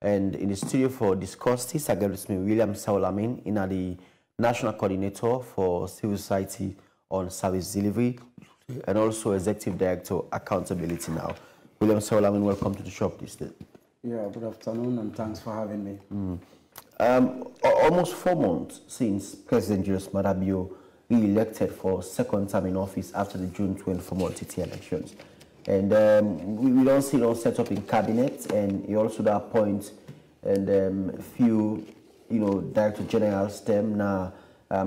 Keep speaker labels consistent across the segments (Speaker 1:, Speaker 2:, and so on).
Speaker 1: And in the studio for discuss this, I get with me William Saulamin, the National Coordinator for Civil Society on Service Delivery and also Executive Director Accountability Now. William Saulamin, welcome to the shop this day.
Speaker 2: Yeah, good afternoon and thanks for having me.
Speaker 1: Almost 4 months since President Julius Maada Bio re-elected for second term in office after the June 24 multi-tier elections. And we don't see no set up in cabinet, and he also appoint and few, director generals them now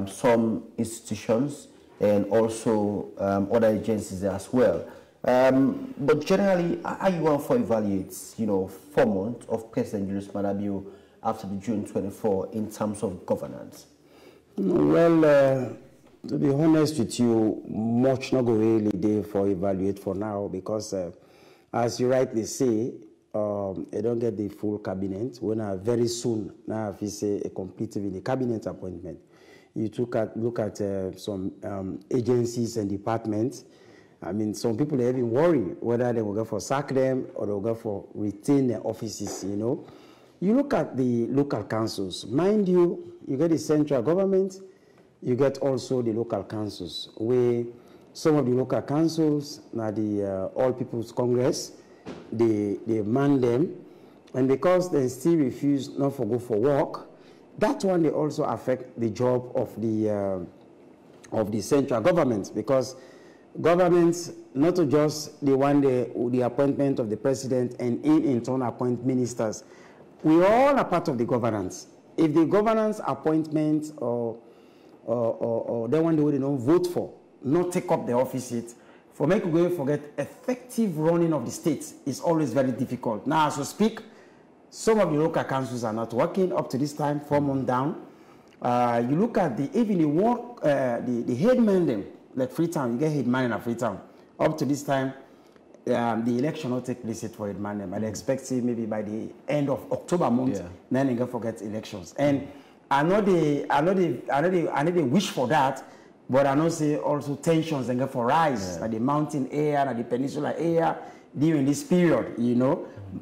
Speaker 1: some institutions and also other agencies as well. But generally, how you want to evaluate, 4 months of President Julius Maada Bio after the June 24 in terms of governance?
Speaker 2: Well, to be honest with you, much not go really there for evaluate for now because, as you rightly say, I don't get the full cabinet. When very soon now, if you say a complete in the cabinet appointment, you look at some agencies and departments. I mean, some people are even worried whether they will go for sack them or they will go for retain their offices. You look at the local councils. Mind you, you get the central government. You get also the local councils, where some of the local councils, now the All People's Congress, they man them, and because they still refuse not to go for work, that one they also affect the job of the central government, because governments not to just the one the appointment of the president and in turn appoint ministers. We all are part of the governance. If the governance appointment or that one they don't vote for, not take up the office seat, for make we forget effective running of the state is always very difficult. Now, as we speak, some of the local councils are not working up to this time, 4 months down. You look at even the work, the headman them, like Freetown, you get headman in a Freetown. Up to this time, the election will take place for headman them. I expect maybe by the end of October month, then they forget elections. And I know they wish for that, but I know say also tensions and for rise at the mountain area and the peninsula area during this period,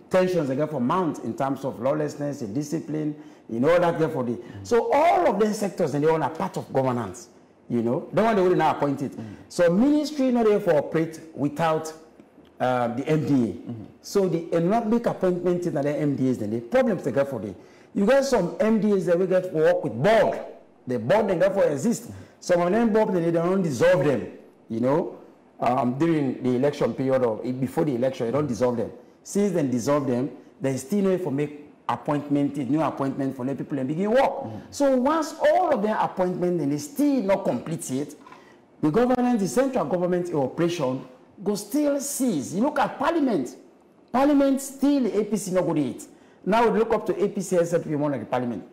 Speaker 2: tensions and for mount in terms of lawlessness and discipline, that there for the so all of these sectors and they all are part of governance, the one they will now appointed. So ministry not there for operate without the MDA. So the not make appointment in the MDAs, then the problems they get for the. You get some MDAs that we get to work with board. The board they therefore exist. Some of them board they don't dissolve them, during the election period or before the election, they don't dissolve them. Since they dissolve them, they still need to make new appointment for the people and begin work. So once all of their appointment and they still not complete it, the government, the central government operation go still cease. You look at parliament. Parliament still the APC not go to it. Now we look up to APC SLP one of the parliament.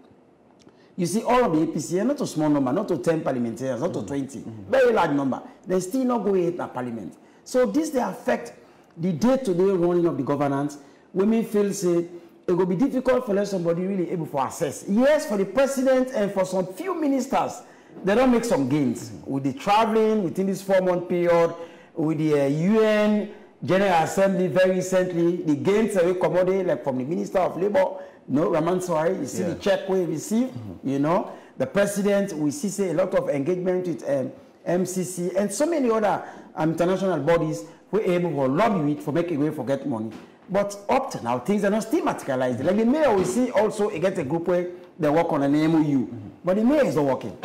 Speaker 2: You see all of the APC, not a small number, not to 10 parliamentarians, not to 20, very large number. They still not go in parliament. So this they affect the day-to-day running of the governance. Women feel say it will be difficult for somebody really able to assess. Yes, for the president and for some few ministers, they don't make some gains with the traveling within this 4 month period, with the UN General Assembly very recently, the gains that we commodity like from the Minister of Labor, Raman Sohari, you see the check we receive, the president, we see say a lot of engagement with MCC and so many other international bodies were able to lobby it for making way for get money. But up to now, things are not still materialized. Like the mayor, we see also it gets a group where they work on an MOU, but the mayor is not working.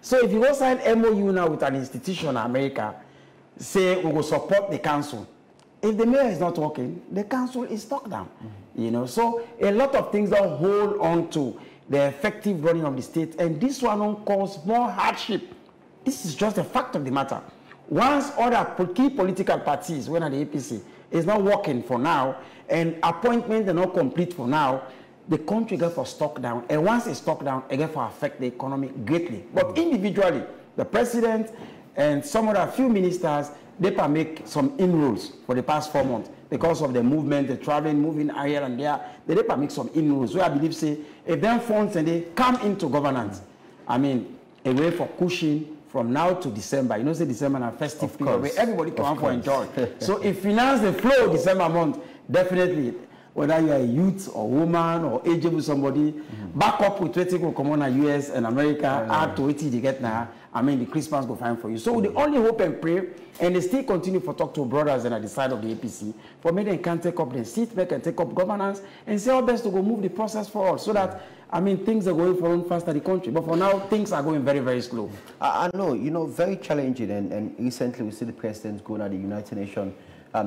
Speaker 2: So if you go sign MOU now with an institution in America, say we will support the council. If the mayor is not working, the council is stuck down. So a lot of things don't hold on to the effective running of the state, and this one will cause more hardship. This is just a fact of the matter. Once other key political parties, when at the APC, is not working for now, and appointments are not complete for now, the country gets for stuck down, and once it's stuck down, it gets for affect the economy greatly. But individually, the president and some other few ministers, they can make some inroads for the past 4 months because of the movement, the traveling, moving here and there. They can make some inroads. So I believe, say, if them funds and they come into governance, I mean, a way for cushion from now to December. Say December and a festive period where everybody can for enjoy. So if finance the flow December month, definitely. whether you are a youth or woman or ageable somebody, back up with what will come on in US and America, add to what you get now. I mean, the Christmas go fine for you. So the only hope and pray, and they still continue for talk to brothers and at the side of the APC, for me they can take up the seat, they can take up governance, and say how best to go move the process forward, so that, I mean, things are going forward faster in the country. But for now, things are going very, very slow.
Speaker 1: I know, you know, very challenging, and recently we see the president going at the United Nations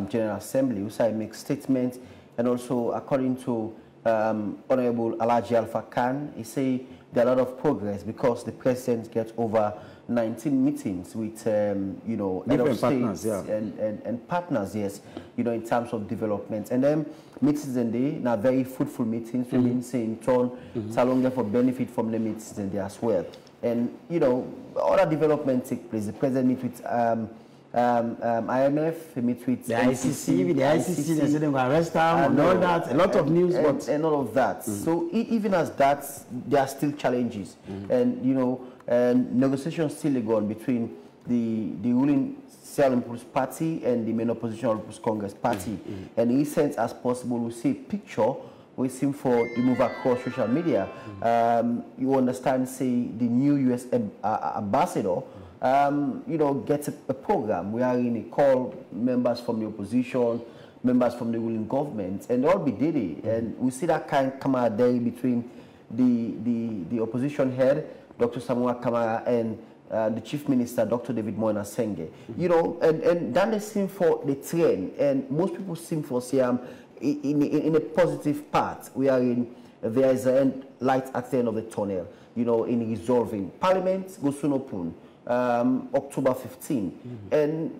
Speaker 1: General Assembly, who said make statements, and also according to Honorable Alhaji Alpha Khan, he say there are a lot of progress because the president gets over 19 meetings with, you know, head of states and partners, yes, you know, in terms of development. And then meetings and they now very fruitful meetings, we mean saying turn, Salonga for benefit from the meetings and they as well. And, you know, other development take place. The president meet with IMF, meet with
Speaker 2: the ICC, they say they're going to arrest them and all that, a lot of news.
Speaker 1: And all of that. So even as that, there are still challenges. And, you know, negotiations still go on between the ruling Sierra People's Party and the main opposition People's Congress Party. And in recent as possible, we see a picture we seem for the move across social media. You understand, say, the new U.S. ambassador, you know, gets a program wherein he call members from the opposition, members from the ruling government, and they all be diddy. And we see that kind of camaraderie between the opposition head, Dr. Samuel Kamara, and the Chief Minister, Dr. David Moina Senge. You know, and that is seen for the trend, and most people seem for say in a positive part. We are in, there is a light at the end of the tunnel, you know, in resolving. Parliament goes soon open, October 15. And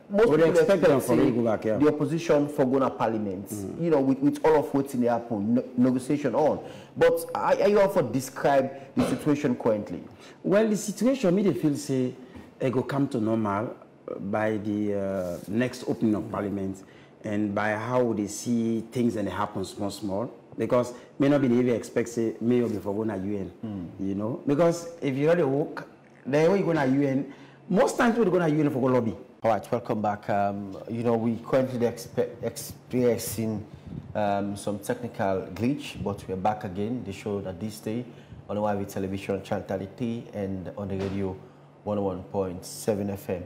Speaker 1: most people expect the opposition for going to Parliament, you know, with all of what's in the happen, negotiation on. But are you also describe the situation currently?
Speaker 2: Well, the situation, me they feel say, it will come to normal by the next opening of Parliament, and by how they see things and they happen small, because may not be even expect say may before going to UN, you know, because if you already work, the way you go to UN, most times we go to UN for go lobby.
Speaker 1: All right, welcome back. You know, we currently experiencing some technical glitch, but we're back again. They show that this day on the YV television channel 33 and on the radio 101.7 FM.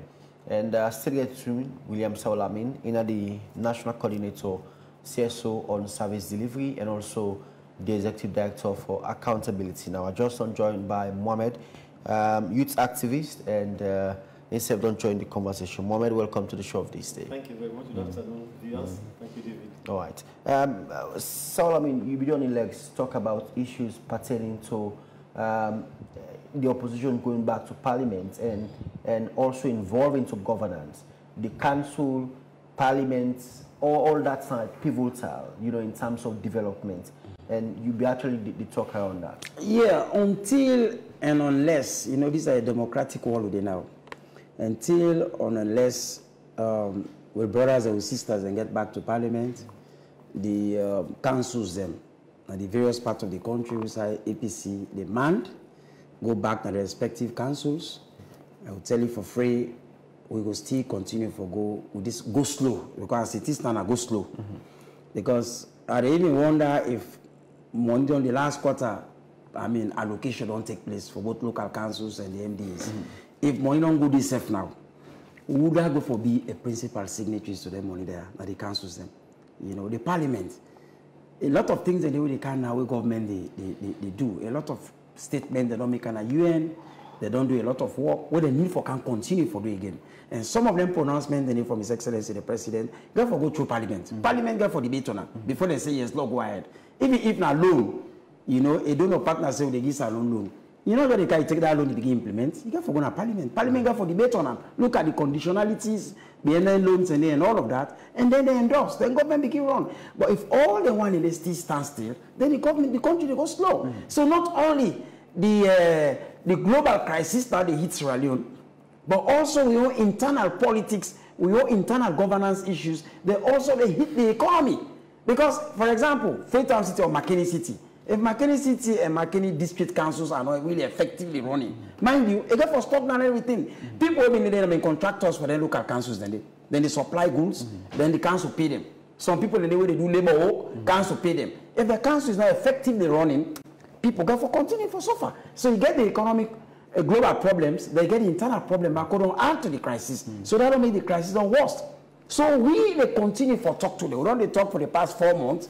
Speaker 1: And still get to William Saulamin, the National Coordinator, CSO on Service Delivery, and also the Executive Director for Accountability. Now, I just joined by Mohammed, youth activist, and instead don't join the conversation. Mohammed, welcome to the show of this day.
Speaker 3: Thank you very much. Good afternoon, viewers. Thank you, David.
Speaker 1: All right. Saulamin, you be on the legs talk about issues pertaining to the opposition going back to Parliament and also involving to governance, the council, Parliament, all that side pivotal, you know, in terms of development, and you be actually the talk around that.
Speaker 2: Yeah, until and unless, you know, these are a democratic world now. Until or unless we're brothers and sisters and get back to Parliament, the councils them, and the various parts of the country, which are APC, demand, go back to the respective councils. I will tell you for free, we will still continue for go slow, because it is now go slow. Because I even wonder if money on the last quarter, I mean, allocation don't take place for both local councils and the MDs. If money don't go this safe now, would that go for be a principal signatories to the money there, at the councils them? You know, the Parliament. A lot of things that they can now, government they do. A lot of statements they don't make on a UN, they don't do a lot of work. What they need for can continue for do again. And some of them pronouncements they need from His Excellency the President, therefore go through Parliament. Parliament go for debate on it before they say yes, Lord, go ahead. Even if not loan, you know, a donor partner say they give a loan. You know that they can take that loan to begin implement. You got for go to Parliament. Parliament got for debate on them. Look at the conditionalities, the loans and all of that, and then they endorse. Then government begin run. But if all they want is still stand still, then the government, the country they go slow. So not only the global crisis that they hit Sierra Leone, but also your internal politics, your internal governance issues, they hit the economy. Because, for example, Freetown City or McKinney City, if McKinney City and McKinney district councils are not really effectively running, mind you, again for stock and everything, people have been contractors for their local councils, then they supply goods, then the council pay them. Some people in the way they do labor work, council pay them. If the council is not effectively running, people go for continue for suffer. So you get the economic global problems, they get the internal problem that could add to the crisis. So that will make the crisis the worst. So they continue for talk to them. We don't talk for the past 4 months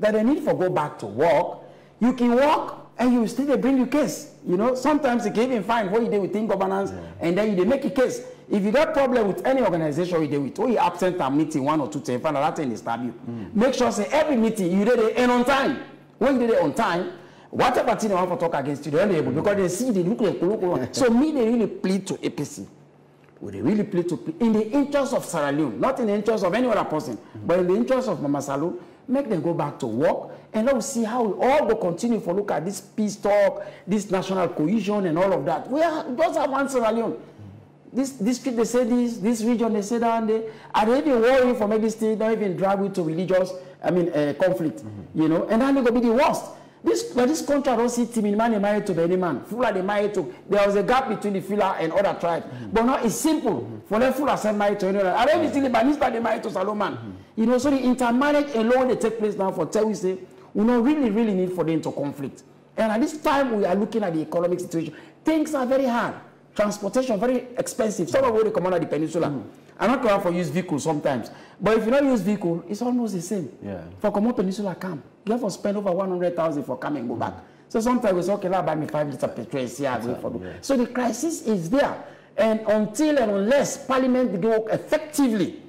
Speaker 2: that they need for go back to work. You can work and you still they bring you case. You know, sometimes they can even find what you do within governance and then they make a case. If you got problem with any organization you do with, or you absent a meeting 1 or 2 times, find out that thing is stab you. Make sure say every meeting you did it and on time. When you did it on time, whatever thing they want to talk against you, they're able because they see they look like. So me, they really plead to APC. They really plead to in the interest of Sierra Leone, not in the interest of any other person, but in the interest of Mama Salou, make them go back to work, and let's see how we all go continue for look at this peace talk, this national cohesion, and all of that. We just have one Sierra Leone. This district they say this region they say that, and they even worry for maybe still not even drag you to religious, conflict, you know, and then it will be the worst. This country I don't see Timmy man married to any man. Fula they married to. There was a gap between the Fula and other tribes. But now it's simple. For the Fula send married to another. I don't see the Banista they married to Salomon. You know, so the intermarriage alone they take place now for tell we say we don't really need for them to conflict. And at this time we are looking at the economic situation. Things are very hard. Transportation very expensive. Some of what they come out of the peninsula. I'm not going for use vehicle sometimes. But if you don't use vehicle, it's almost the same. Yeah. For Komo Peninsula camp, you have to spend over 100,000 for come and go back. So sometimes we say, okay, now buy me 5 liters of petrol. So the crisis is there. And until and unless Parliament begin work effectively,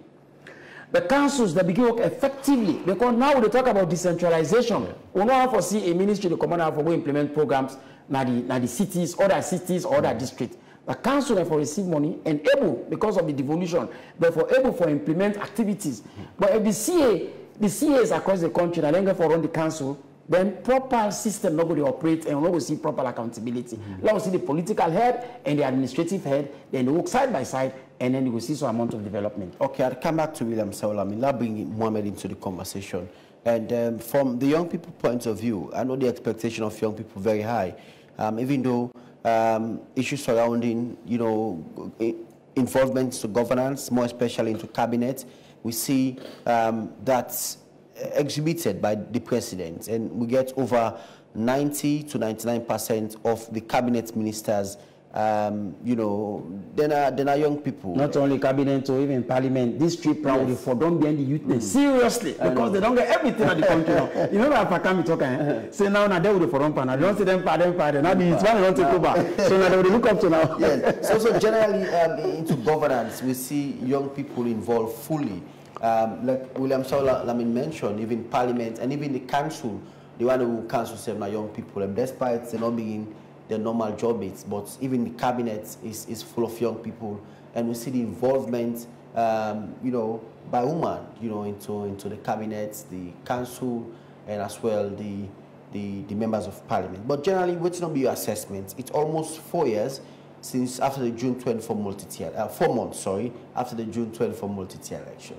Speaker 2: the councils that begin work effectively, because now they talk about decentralization. We don't have to see a ministry to come out for go implement programs na the cities, other districts. The council therefore receive money and able, because of the devolution, therefore able for implement activities. But if the CAs across the country, and then for run the council, then proper system nobody operate and we will see proper accountability. Let us see the political head and the administrative head, then they work side by side, and then you will see some amount of development.
Speaker 1: Okay, I'll come back to William Saul. Now bring Mohamed into the conversation. And from the young people point of view, I know the expectation of young people very high, even though issues surrounding, you know, involvement to governance, more especially into cabinet, we see that's exhibited by the president, and we get over 90 to 99% of the cabinet ministers. You know, then are young people.
Speaker 2: Not only cabinet or even parliament. This trip proudly for don't be any youth. Seriously, because they don't get everything at the country now. You know if I come talking, say now they will for one I don't see them part. Now the one don't take over. So now they will look up to now.
Speaker 1: Yes. So generally into governance, we see young people involved fully. Like William Saul mentioned, even parliament and even the council, the one who council serve now young people, and despite they not being the normal job mates, but even the cabinet is full of young people, and we see the involvement, you know, by women, you know, into the cabinet, the council, and as well the members of parliament. But generally, what's not be your assessment? It's almost 4 years since after the June 24 multi-tier, 4 months, sorry, after the June 24 multi-tier election.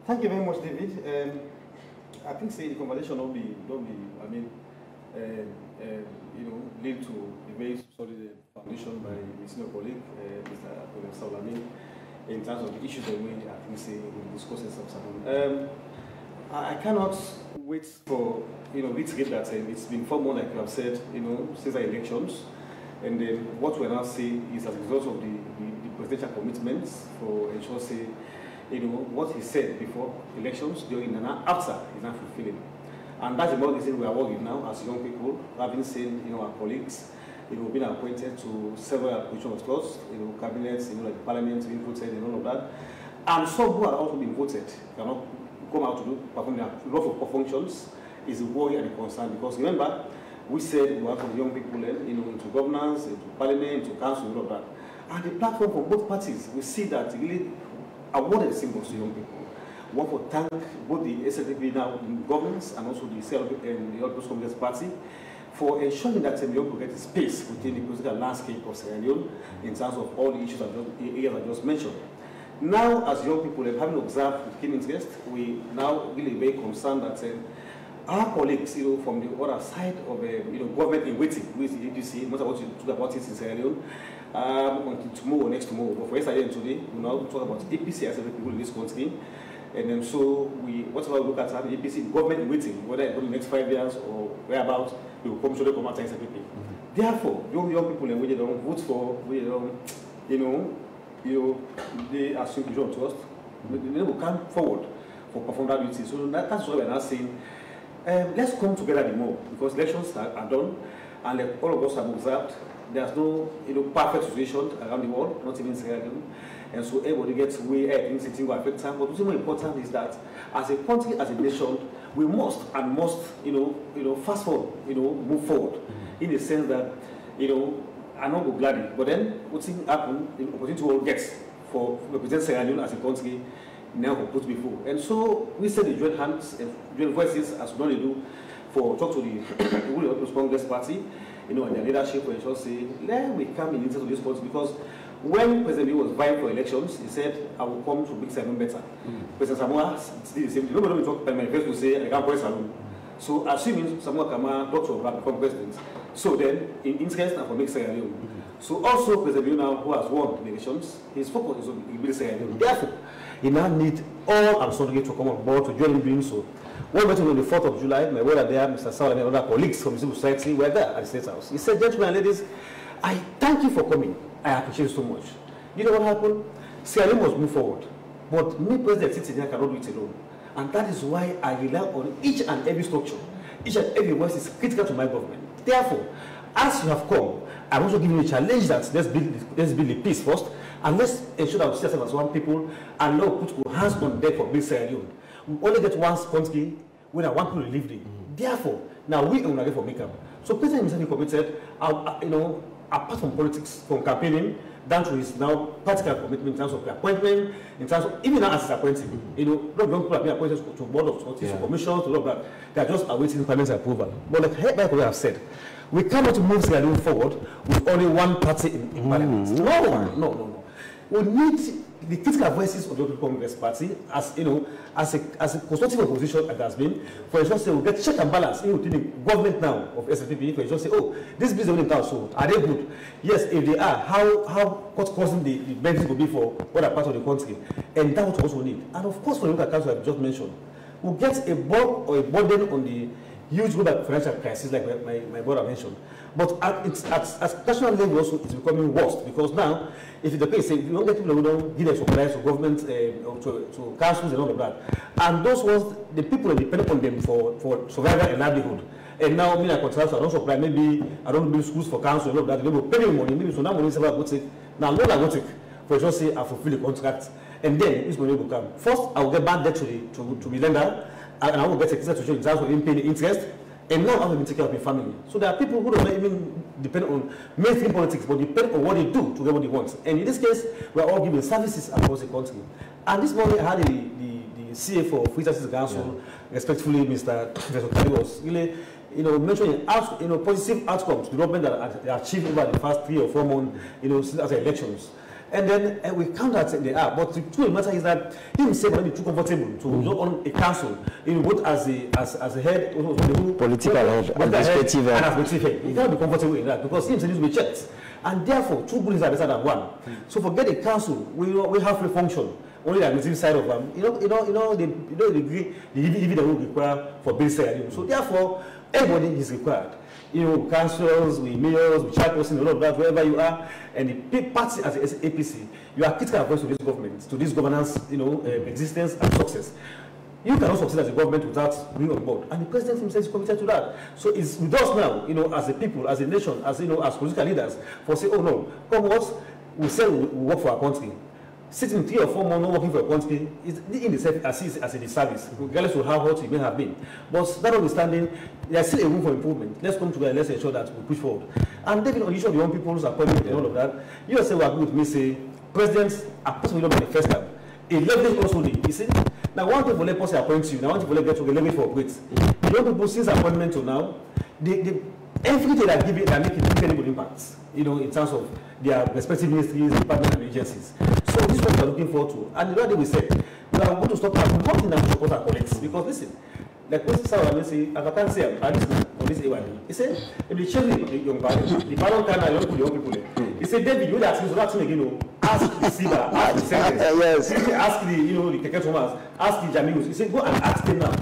Speaker 3: Thank you very much, David. I think the conversation don't be. I mean. You know, lead to a very solid foundation by my senior colleague, Mr. Saulami, in terms of the issues that we, I think, in discussing some. I cannot wait for, you know, reiterate that it's been 4 months, like you have said, you know, since the elections, and then what we're now seeing is as a result of the presidential commitments for ensure, you know, what he said before elections, during and after, is not fulfilling. And that's about the thing we are working now as young people, having seen, you know, our colleagues, you know, being appointed to several positions of trust, you know, cabinets, you know, like parliament, being voted and all of that. And some who are also being voted cannot come out to perform a lot of functions is a worry and a concern, because remember, we said we have for the young people, you know, into governance, into parliament, into council, all of that. And the platform from both parties, we see that really awarded symbols to young people. We want to thank both the SLDP now in governance and also the CLP and the All Congress Party for ensuring that the young people get space within the political landscape of Sierra Leone in terms of all the issues I just mentioned. Now, as young people, having observed with keen interest, we now really very concerned that our colleagues, you know, from the other side of you know, government in waiting, with the APC, most of what you talk about it in Sierra Leone, until tomorrow or next tomorrow. But for yesterday and today, we now talk about APC as people in this country. And then so whatever we look at the APC, government waiting, whether it's in the next 5 years or whereabouts, we will come to the command and SPP. Therefore, young people and we don't vote for, we don't, they assume you don't trust. They will come forward for perform that duty. So that's why we're not saying, let's come together more, because elections are done, and like all of us have observed, there's no perfect situation around the world, not even Sierra Leone. And so everybody gets way ahead, things will affect time. But what's more important is that as a country, as a nation, we must fast forward, move forward, in the sense that, I not go gladly. But then what's happen, the opportunity will get for represent Sierra Leone as a country now put before. And so we said the joint hands and joint voices as we normally do for talk to the People's Congress Party, and their leadership, and just say, let me come in interest of this country, because when President Lee was vying for elections, he said, I will come to make Salon better. President Samoa did the same thing. Nobody will talk about manifesto to say, I can't play Salon. So assuming Samoa Kama, Dr. Obama become president, so then, in interest and for make Sierra Leone. So also President Lee now, who has won the elections, his focus is on building Sierra Leone. Therefore, he now needs all Amsonge to come on board to join him doing so. One meeting on the 4th of July, my brother there, Mr. Saul, and other colleagues from the civil society were there at the State House. He said, gentlemen and ladies, I thank you for coming. I appreciate it so much. You know what happened? Sierra Leone must move forward. But me, President Titi, cannot do it alone. And that is why I rely on each and every structure. Each and every voice is critical to my government. Therefore, as you have come, I'm also giving you a challenge that let's build the peace first, and let's ensure that we see ourselves as one people, and now put our hands on deck for big Sierra Leone. We only get one country when I want people to live there. Therefore, now we are going to get for make up. So President himself committed, apart from politics, from campaigning, down to his now practical commitment in terms of the appointment, in terms of even now as his appointing. Not young people have been appointed to board of trustees, to commissions, to all of that. They are just awaiting parliamentary approval. But like I have said, we cannot move Sierra Leone forward with only one party in parliament. No. We need the critical voices of the People's Congress Party, as as a constructive opposition as it has been, for instance, we get check and balance within the government now of SPP. For instance, say, oh, this business in town, so are they good? Yes, if they are, how what's causing the benefit will be for other parts of the country, and that's what we also need. And of course, for the local council I've just mentioned, we'll get a bulk or a burden on the huge global financial crisis, like my brother mentioned. But at national level also, it's becoming worse, because now, if it's the case, if you don't get people who don't give them supplies to government, to councils and all of that, and those ones, the people are dependent on them for survival and livelihood. And now, me, I contract, I don't supply, maybe I don't build schools for council and all of that, they will pay me money, maybe so now money is about to take. Now, loan I will take, for just say I fulfill the contract, and then this money will come. First, I will get back debt to the lender, and I will get a situation in terms of him paying the interest. And now I will take care of my family. So there are people who don't even depend on mainstream politics, but depend on what they do to get what they want. And in this case, we are all giving services across the country. And this morning I had the CFO of Free Services Council, respectfully, Mr. Kari, was really, mentioning positive outcomes, development that are achieved over the past 3 or 4 months, since after elections. And then we count that they are. But the truth of the matter is that he himself might be too comfortable to go on a council, both as a head,
Speaker 2: political head, administrative
Speaker 3: head. He cannot be comfortable in that, because he himself needs to be checked. And therefore, 2 bullies are better than 1. So forget the council, we have free function. Only the administrative side of them, the degree that we require for base area. So therefore, everybody is required. Councillors, with mayors, with chairpersons, all of that, wherever you are, and the party as the APC, you are critical voice to this government, to this governance, existence and success. You cannot succeed as a government without being on board, and the president himself is committed to that. So it's with us now, as a people, as a nation, as as political leaders, for say, oh no, come what we say we work for our country. Sitting 3 or 4 months not working for a country is in itself as a disservice, regardless of how hot it may have been. But that notwithstanding, there's still a room for improvement. Let's come together, let's ensure that we push forward. And then on the issue of the young people's appointment and all of that, you yourself will agree with me, say, presidents are possibly not manifest them. A leverage also need. You see? Now, one thing for let person appoint you, now one thing for let get to leverage for upgrades. The young people, since appointment to now, everything that give it, they make it incredible impacts, in terms of their respective ministries, departments, and agencies. So this is what we are looking forward to. And the other day we said, we are going to stop talking and support our colleagues. Because listen, like what Sarah say, as I can say, I listen on this AYD. He said, if they change the young parents, the parent can young people. He said, David, you ask me so that's again, ask the Siba, ask the Senate,
Speaker 2: yes.
Speaker 3: ask the, the Keke Thomas, ask the Jamilus. He said, go and ask them now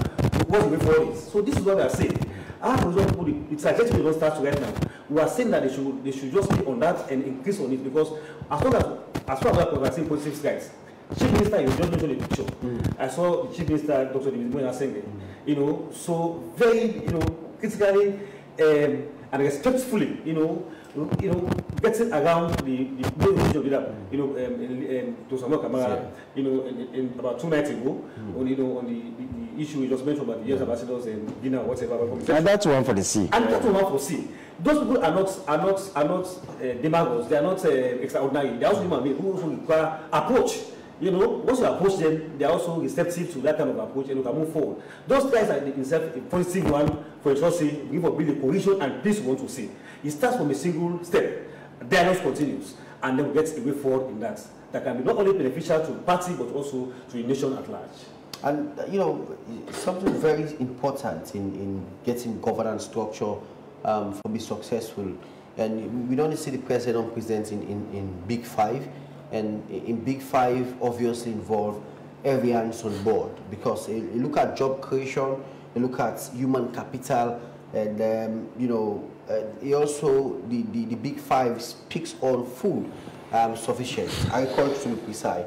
Speaker 3: what the way forward is. So this is what we are saying. Our people, the trajectory will not start right now. We are saying that they should just be on that and increase on it, because as far as we are seeing positive guys, Chief Minister is just mentioned a picture. I saw the Chief Minister, Dr. Dimizmoya, saying it. So very, critically and respectfully, getting around the issue of that, to Samuel Kamara, in about 2 nights ago, on the issue we just mentioned about the US ambassadors and dinner, whatever.
Speaker 2: And that's one for the sea.
Speaker 3: And that's one for sea. Those people are not demagogues. They are not extraordinary. They are also human beings who also require approach. Once you approach them, they are also receptive to that kind of approach, and you can move forward. Those guys are themselves a positive one for a short say, give up, build the cohesion and peace we want to see. It starts from a single step, dialogue continues, and then we get a way forward in that. That can be not only beneficial to the party, but also to the nation at large.
Speaker 1: And, something very important in getting governance structure for be successful, and we don't see the president present in Big Five. And in Big Five, obviously involve every hands on board, because you look at job creation, you look at human capital, and also the Big Five speaks on food sufficient, agriculture to be precise,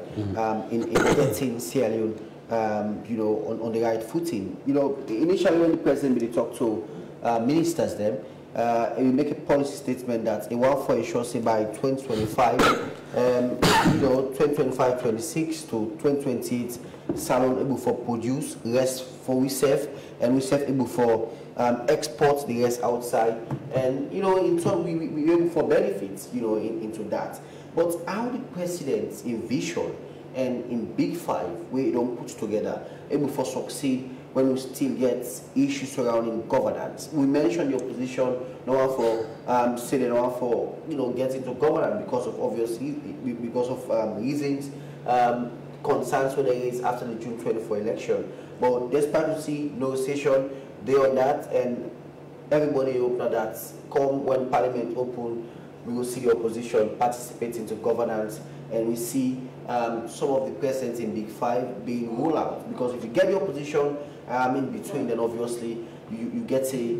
Speaker 1: in getting Sierra Leone, on the right footing. Initially when the president really talked to ministers, then he will make a policy statement that he wants for a sure say by 2025, 2025-26 to 2028, salon able for produce, rest for we save, and we save able for export the rest outside, and in turn we able for benefits, into that. But how the president envision and in Big Five we don't put together able for succeed when we still get issues surrounding governance? We mentioned the opposition, no one for saying no one for getting to governance because of reasons, concerns when there is after the June 24 election. But despite to see no session, they on that, and everybody hope that come when Parliament open, we will see the opposition participate into governance, and we see some of the presidents in Big Five being ruled out, because if you get the opposition in between, then obviously you get a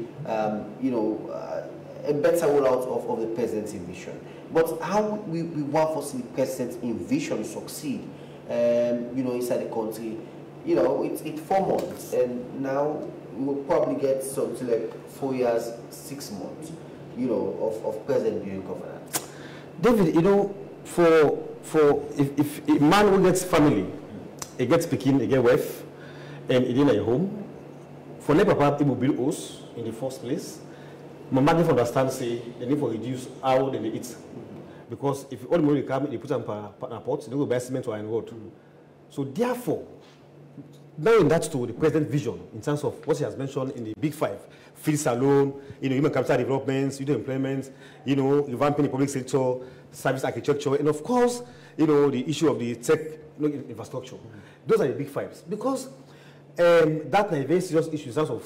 Speaker 1: better rollout of the president's vision. But how we want to see the president's vision succeed, inside the country, it's 4 months, and now we will probably get something like 4 years, 6 months, of president doing governance.
Speaker 4: David, if a man who gets family, he gets Pekin, he gets wife, and he didn't at home, for never papa, he will build house in the first place. Mama never understand, say, they need to reduce how they eat. Because if all the money come, they put them in a pot, they will buy cement or iron road. So therefore, knowing that to the president's vision in terms of what he has mentioned in the Big Five, field salon, human capital developments, employment, revamping the public sector, service architecture, and of course, the issue of the tech infrastructure. Those are the Big Fives. Because that is a very serious issue in terms of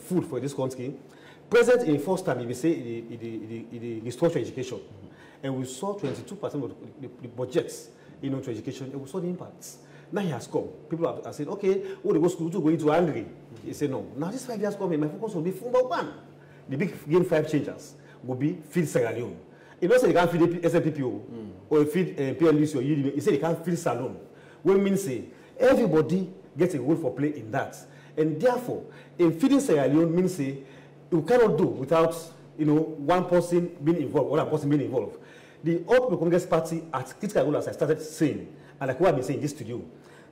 Speaker 4: food for this country. President in the first time, he will say the structure education. And we saw 22% of the budgets to education, and we saw the impacts. Now he has come. People have said, okay, what they go school to go into angry. He said, no. Now this 5 years coming, my focus will be number one. The big game 5 changes will be feed Sierra Leone. He don't say they can't feed SMPPO or feed PLUC or UDB. He said they can't feed Salon. What means say everybody gets a role for play in that. And therefore, in feeding Sierra Leone means say you cannot do without one person being involved, or another person being involved. The All People Congress Party at critical role, as I started saying, and like what I've been saying in this studio.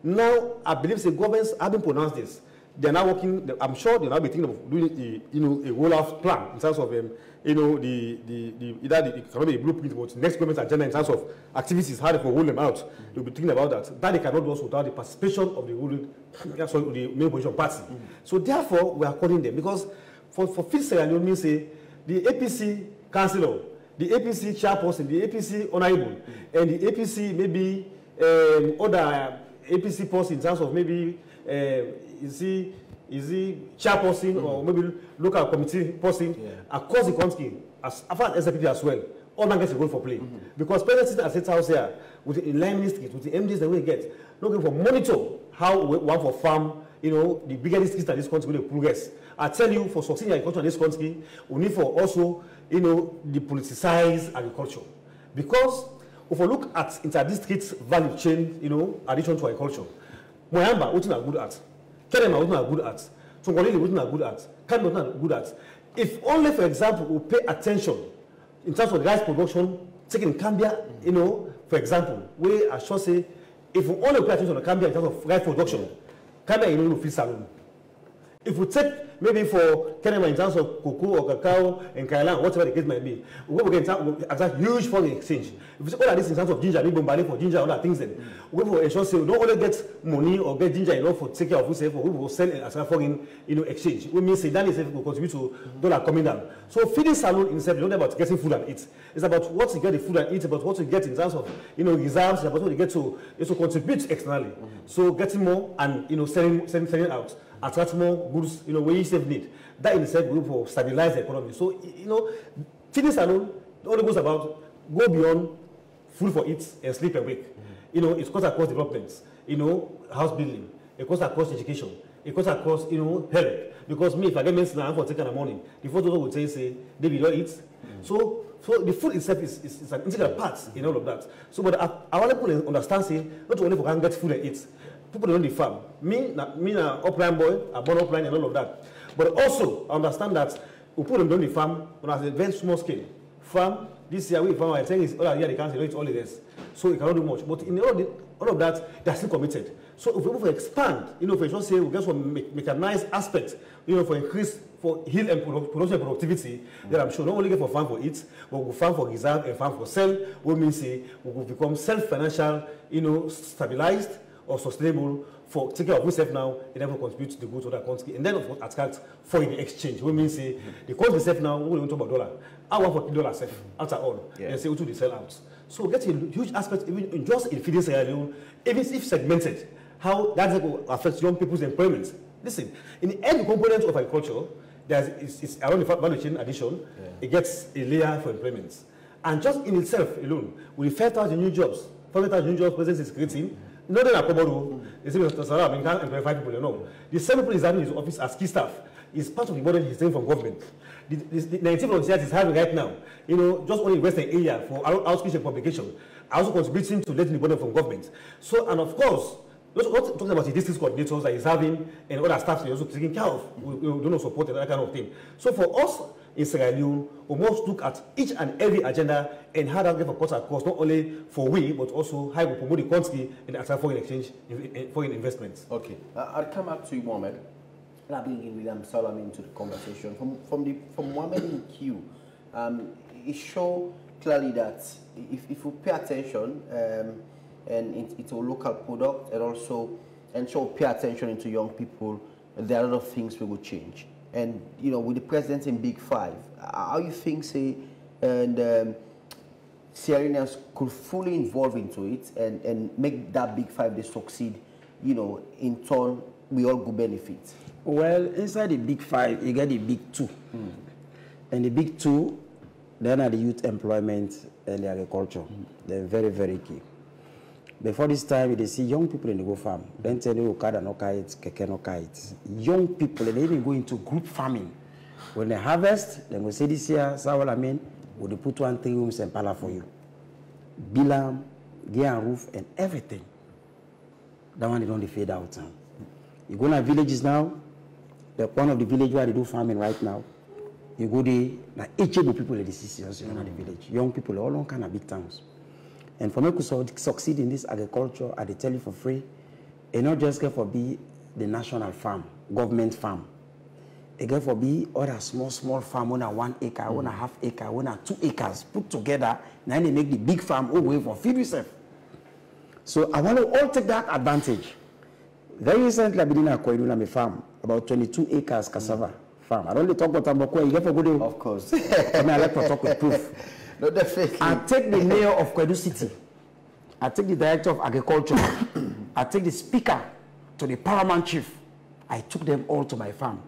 Speaker 4: Now, I believe the governments have been pronounced this. They're now working, I'm sure they'll now be thinking of doing a rollout plan in terms of, either the economic blueprint, but next government agenda in terms of activities, how they can roll them out. They'll be thinking about that. That they cannot do also without the participation of the main opposition party. So therefore, we are calling them, because for Fifth Sierra Leone means the APC councillor, the APC chairperson, the APC honorable, and the APC maybe other APC person in terms of maybe is he chairperson or maybe local committee person across the country, as far as SFP as well. all man gets a role for play. Because president at State House here, with the line district, with the MDs that we get, looking for monitor how one for farm, the bigger districts in this country will progress. I tell you, for succeeding agriculture in this country, we need for also, the politicized agriculture. Because if we look at inter-district value chain, addition to agriculture, Moyamba, what are good at? Kenema, what are good at? Tongolili, what are good at? Kano, what are good at? If only, for example, we pay attention in terms of rice production, taking Cambia, for example, I should say, if we only pay attention to Cambia in terms of rice production, Cambia will feel salon. If we take maybe for Kenema in terms of cocoa or cacao and Kailan, whatever the case might be, we will get a huge foreign exchange. If we take all of this in terms of ginger, maybe Bombali for ginger, all that things, then we will ensure we don't only get money or get ginger enough for take care of ourselves, we will sell it as a foreign exchange. We mean that itself will contribute to dollar coming down. So feeding salon in itself is not about getting food and eat. It's about what you get the food and eat, about what you get in terms of reserves, about what you get to contribute externally. So getting more and selling out. Attract more goods, where you save need. That in itself will stabilize the economy. So, feeding salon only goes about go beyond food for eat and sleep and wake. It goes across developments, house building, it goes across education, it goes across, health. Because me, if I get medicine I'm for taking in the morning, the first doctor would say, David, don't eat. So the food itself is an integral part in all of that. So, but I want people to understand, say, not only for can get food and eat. People don't the farm. Me, na upline boy, I born upline and all of that. But also, I understand that we put them on the farm on a very small scale. Farm, this year we farm, I think it's all year they can't say it's all it is. So it cannot do much. But in all of that, they're still committed. So if we want to expand, for just say we get some mechanized aspects, for increase, for heal and production and productivity, then I'm sure not only get for farm for it, but we'll farm for reserve and farm for sell, what means say we will become self-financial, stabilized, or sustainable for taking care of ourselves now and then contribute to the goods of that country. And then, of course, attract foreign exchange. We mean, say, the country itself now, we don't talk about dollar. I want for dollar safe, after all. And say, we sell out. So, get a huge aspect, even just in feeding Sierra Leone, even if segmented, how that will affect young people's employment. Listen, in every component of agriculture, it's around the value chain addition, it gets a layer for employment. And just in itself alone, with 5,000 new jobs, 5,000 new jobs President is creating, not that they say we can't employ 5 people, no. The 7 people is having his office as key staff is part of the burden he's taking from government. The 19 volunteers is having right now, just only in Western area for outreach and publication, are also contributing to letting the burden from government. So, and of course, not talking about the district coordinators that he's having and other staff he's also taking care of, we don't support and that kind of thing. So for us in Sierra Leone, we must look at each and every agenda and how that get for cost across, not only for we, but also how we promote the country and attract foreign exchange, foreign investments.
Speaker 1: Okay, I'll come back to you, Mohammed. I'll bring in William Salam into the conversation. From Mohammed in Q, it shows clearly that if we pay attention, and it's a local product, and also pay attention into young people, there are a lot of things we will change. And with the president in Big Five, how you think Sierra Leoneans could fully involve into it and make that Big Five they succeed, in turn we all go benefit?
Speaker 2: Well, inside the Big Five, you get the Big Two. And the Big Two, then are the youth employment and the agriculture. They're very, very key. Before this time, they see young people in the go farm. Then tell you, Okada no kites, Keke no kites. Young people, they even go into group farming. When they harvest, they will say this year, will they put 1 3 rooms and pala for you. Bilam, gear and roof, and everything. That one, they don't fade out. You go to villages now, one of the villages where they do farming right now, you go there, like each of the people in the cities, in the village. Young people, all kind of big towns. And for me to succeed in this agriculture, I tell you for free, and not just get for be the national farm, government farm. It get for be other small farm, on a 1 acre, on a ½ acre, on a 2 acres, put together, now they make the big farm all the way for feed yourself. So I want to all take that advantage. Very recently, I've been in a farm, about 22 acres cassava farm. I don't talk about Tambakwe, you get for good.
Speaker 1: Of course.
Speaker 2: I like to talk with proof.
Speaker 1: No, definitely.
Speaker 2: I take the mayor of Kwedu City. I take the director of agriculture. I take the speaker to the paramount chief. I took them all to my farm.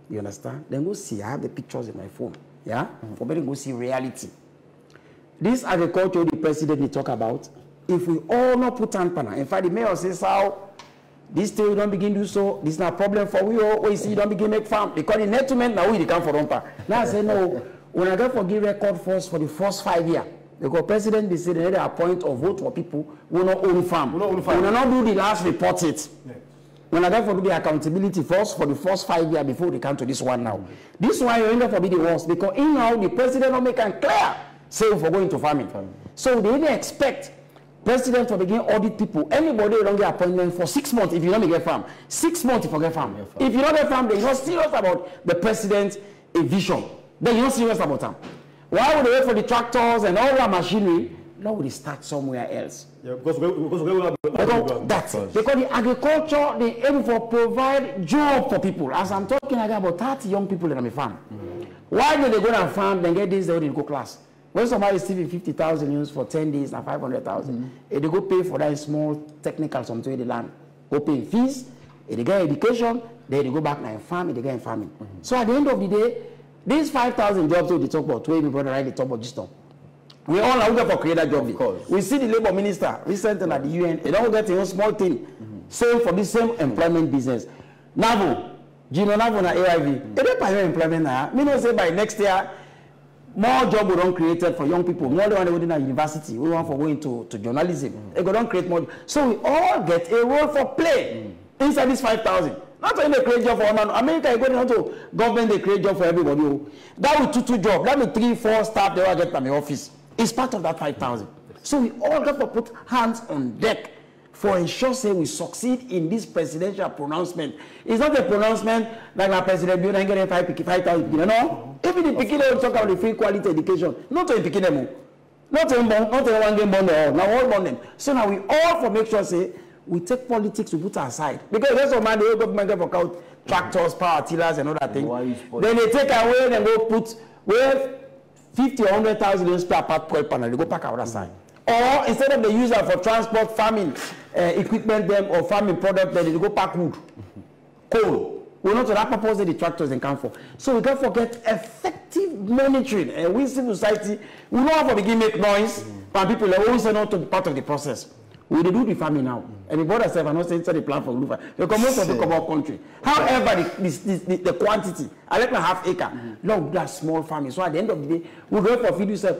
Speaker 2: You understand? Then go see. I have the pictures in my phone. Yeah? For me to go see reality. this agriculture the president they talk about, if we all not put on panel, in fact, the mayor says how this thing we don't begin do so, this is not a problem for we all, we see you don't begin make farm, because the netment now we come for rumpa. Now I say no, when I go for give record first for the first 5 years, because president they say they need to appoint or vote for people who not own farm. We not do the last report it. Yeah. When I therefore do the accountability first for the first 5 years before they come to this one now. This one you end up be the worst because in now the president don't make it clear say for going to farming. So they didn't expect president to begin audit people. Anybody who don't get appointment for 6 months if you don't get farm. 6 months if you get farm. If you don't get farm, then you're not serious about the president's vision. Then you're not serious about them. Why would they wait for the tractors and all that machinery? Now we start somewhere else.
Speaker 4: Yeah,
Speaker 2: because the agriculture they aim for provide job for people. As I'm talking, I got about 30 young people in my farm. Why do they go to farm then get this they don't go class? When somebody is receiving 50,000 euros for 10 days and 500,000, they go pay for that small technical something in the land. Go pay fees, they get education, then they go back and farm, they get farming. So at the end of the day, these 5,000 jobs that they talk about, 20 brother right, they talk about this stuff. We all are looking for creator job. We see the labor minister recently at the UN, they don't get a small thing, same for the same employment business. Navo, Gino Navo na AIV, they don't pay employment now. Me no say by next year, more jobs will be created for young people. More than one in university, we want for going to journalism. They go don't create more. So we all get a role for play inside this 5,000. Not only they create job for one, America is going to government, they create job for everybody. That will two jobs. That will 3-4 staff they will get from the office. It's part of that 5,000. So we all got to put hands on deck for ensure say we succeed in this presidential pronouncement. It's not a pronouncement like the president build and get 5,000. You know, even the Pekin will talk about the free quality education. Not to Pekin them, not to one game bond or now all bond them. So now we all for make sure say we take politics we put aside because there's some man the government get for out tractors, power tillers, and all that thing. Then they take away and go put where 50 or 100,000 euros per part panel, they go pack out that side. Or instead of they use that for transport, farming equipment them or farming product, then they go pack wood, coal. We're not to that purpose that the tractors can come for. So we can't forget effective monitoring. And we civil society, we know how to begin make noise, but people are always not to be part of the process. We do the farming now. And the border self are not saying the plan for Lufa. Because most of the come country. However, the quantity, I like a half acre. No, that's small farming. So at the end of the day, we go for feed yourself.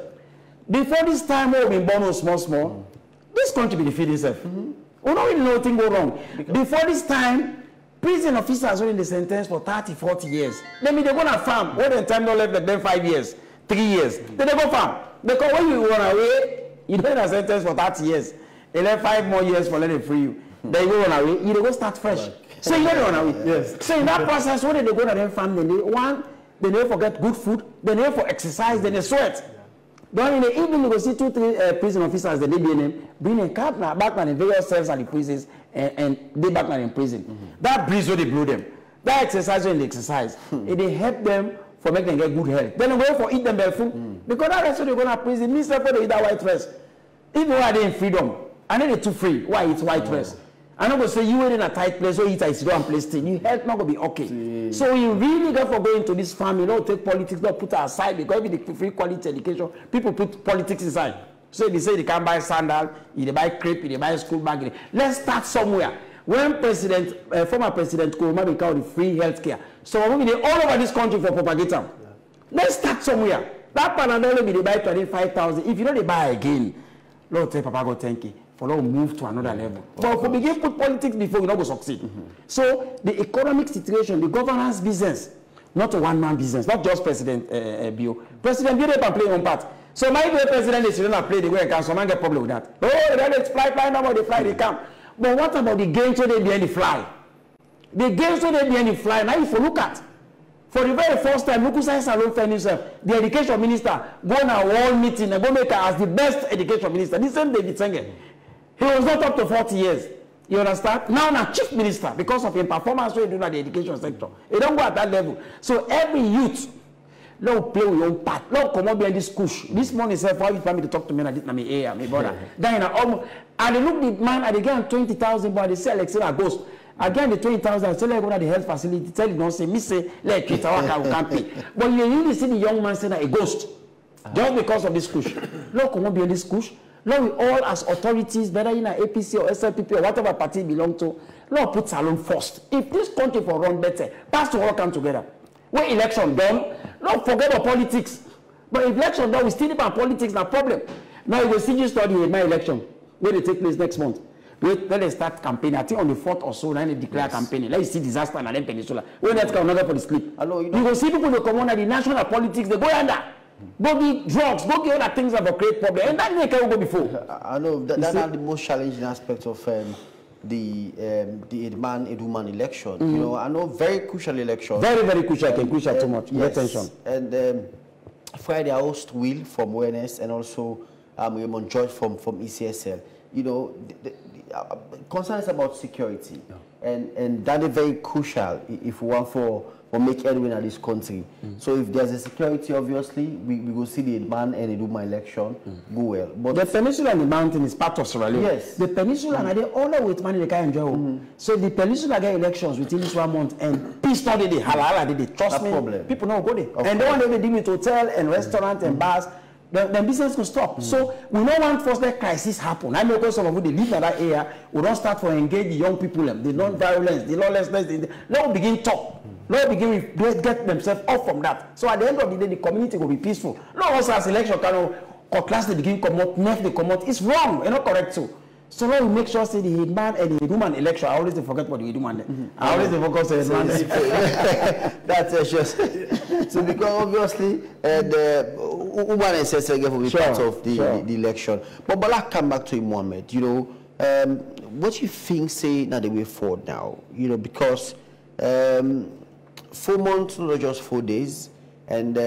Speaker 2: Before this time, we've been born small, this country will feed itself. We don't really know anything go wrong. Before this time, prison officers were in the sentence for 30, 40 years. Then they go on a farm. What the time don't left them 5 years, 3 years. Then they go farm. Because when you run away, you don't have a sentence for 30 years. They left 5 more years for letting free you. Then you go run away, you go start fresh. So you don't run away. Yes. So in that process, when they go to their farm, they never forget good food, they never for exercise, then they sweat. Then in the evening, you go see 2-3 prison officers, they bring a cab back and various cells at the prisons, and they back in prison. That breeze when they blow them. That exercise when they exercise, they help them for make them get good health. Then they go for eat them their food. Because that's why they go to prison, means that they eat that white rice. Even why they in freedom, I know they're too free. Why it's white rice? I'm not going to say you were in a tight place or eat a sit down place thing. Your health not going to be okay. So you really got for going to this farm, you don't take politics, don't put it aside because if the free quality education, people put politics inside. So they say they can't buy sandal, they buy crepe, they buy school bag. Let's start somewhere. When former President Kuruma became the free healthcare, so we're going all over this country for propaganda. Let's start somewhere. That Panadol they buy 25,000. If you know they buy again, Lord tell Papa go thank you. For now move to another level. But if we begin put politics before, we not go succeed. So the economic situation, the governance business, not a one-man business, not just President Bio. President Bio can play one part. So my president is not play the way can some man get problem with that. Oh, they fly, now they fly, they come. But what about the games where they behind the fly? The games where they behind the fly, now if you look at, for the very first time, Mukusai Salon found himself, the education minister, go on a world meeting and go make her as the best education minister. This same David Senge. He was not up to 40 years. You understand? Now, chief minister, because of his performance, we do at the education sector. He don't go at that level. So every youth, don't play with your own part. Don't come up behind this push. This morning, sir, for you family to talk to me, I did my ear, my brother. Then almost, and they look the man, and they get 20,000, but they sell like a ghost. Again, the 20,000, I say, let go to the health facility. Tell you, don't say, me say, let you talk, I can't pay. But you really see the young man say that a ghost. Just because of this push. Look, won't be in this push. Lord, we all as authorities, whether in an APC or SLPP or whatever party you belong to, Lord, put Salon first. If this country for run better, pass to all come together. When election done, Lord, forget about politics. But if election done, we still need our politics, no problem. Now you will see you study my election, where they take place next month. Wait, let us start campaigning. I think on the 4th or so, then they declare campaigning. Let's see disaster and then peninsula. When that's another for the sleep.
Speaker 1: Hello,
Speaker 2: you will see people who come on at the national politics, they go under. Go get drugs, go get other things that will create problems. And that they can go before.
Speaker 1: I know that's the most challenging aspect of the Edman election. You know, I know very crucial election.
Speaker 2: Very, very crucial. Crucial too much. Yes. Attention.
Speaker 1: And Friday, I host Will from Awareness and also Raymond George from ECSL. You know, the concerns about security, and that is very crucial if we want for make headway in this country. So if there's a security, obviously, we will see the Edman and Eduma election go well. But
Speaker 2: the peninsula and the mountain is part of Sierra Leone.
Speaker 1: Yes. The
Speaker 2: peninsula and they all with money they can enjoy. So the peninsula get elections within this 1 month and peace not they halala they trust me. Problem. People don't go there. And they want to deal with hotel and restaurant and bars. The business will stop. So we don't want first that crisis happen. I know because some of them they live in that area. We don't start to engage the young people, the non-violence, the lawlessness. Let them begin talk. Let them begin get themselves off from that. So at the end of the day, the community will be peaceful. Not also as election kind of class they begin come out, next they come out. It's wrong. It's not correct too. So now we make sure say the Edman and the Edman election. I always forget what the Edman. I always focus on the Edman.
Speaker 1: That's just so because obviously the Uman and Sesser will be part of the election. But Balak come back to Mohammed. You know, what you think say now the way forward now? You know, because 4 months, not just 4 days, and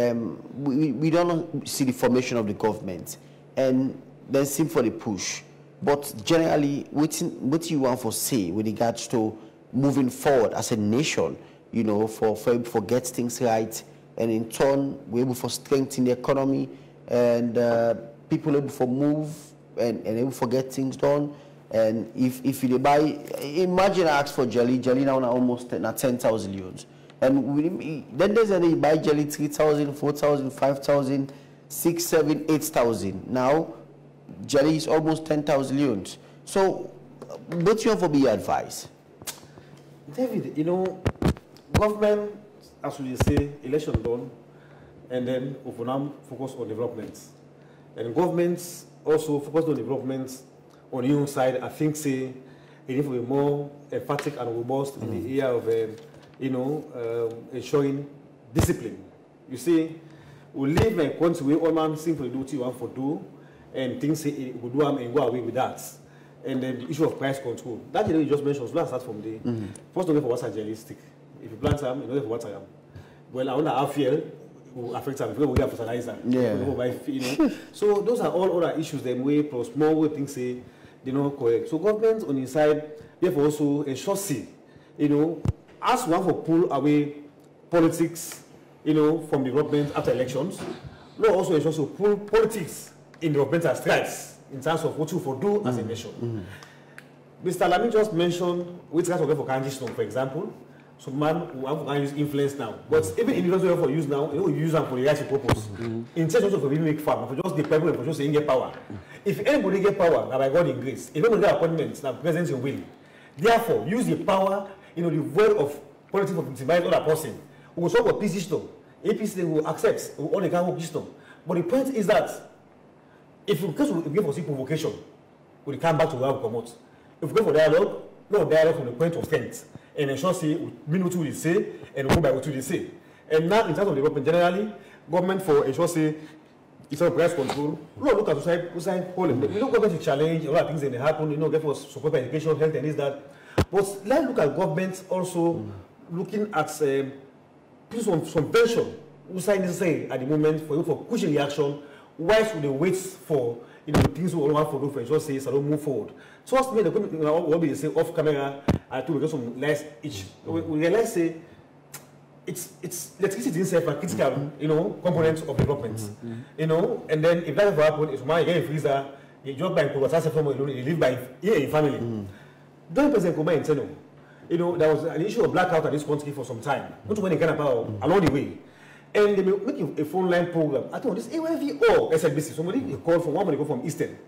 Speaker 1: we don't see the formation of the government, and then seem for the push. But generally, what you want for say with regards to moving forward as a nation, you know, for get things right, and in turn we're able to strengthen the economy, and people able to move and able to get things done. And if you buy, imagine I ask for jelly now almost 10,000 euros, and then there's any buy jelly 3,000, 4,000, 5,000, 6, 7, 8,000 now. Jelly is almost 10,000 euros. So, what you have for be advice?
Speaker 4: David, you know, government, as we say, election done, and then we now focus on development. And governments also focus on development on the own side. I think, say, it needs to be more emphatic and robust in the area of, you know, ensuring discipline. You see, we live in a country where all man seem for do what you want for do, and things say it will do and go away with that. And then the issue of price control. That you just mentioned, so let's start from there. First, don't go for what's idealistic. If you plant some, you know for what I am. Well, I want to have fear will affect some. If we have fertilizer, you know. So those are all other issues. Them way plus more way things say they not correct. So government on the side, therefore also ensure see, you know, as one for pull away politics, you know, from development after elections. No, also ensure so pull politics in developmental strides in terms of what you for do as a nation. Mr. Lamy just mentioned which guys will go for Kanji Stone, for example. So man who have to use influence now. But even individuals for use now, you use them for the right purpose. In terms of really make farm, for just the people for just saying get power. If anybody get power, now by God in grace. If anybody get appointments, now presence in will. Therefore, use the power, you know, the word of politics of intimidate other person. We will solve a peace system. APC they will accept, we will only can work system. But the point is that if we go for provocation, we come back to where we come out. If we go for dialogue, no dialogue from the point of strength. And ensure say we mean what we say and we go by what we say. And now in terms of development generally, government for ensure say it's a price control. No, look at society problem. We don't government to challenge a lot of things that happen, you know, get for support for education, health and this, that. But let's look at government also looking at some tension which is necessary at the moment for pushing the action. Why should they wait for things we all want to do for ensure say so don't move forward? So as to me, the what we say off camera to get some less each. We realize say it's electricity itself a critical component of development. And then if that ever happen, if man get a freezer, you just buy water from alone, you live by here in family. Don't present comment internal. There was an issue of blackout at this country for some time. Not when they kind of along the way. and they may make a phone line program. I told this AYV or SLBC, somebody called from one from Eastern.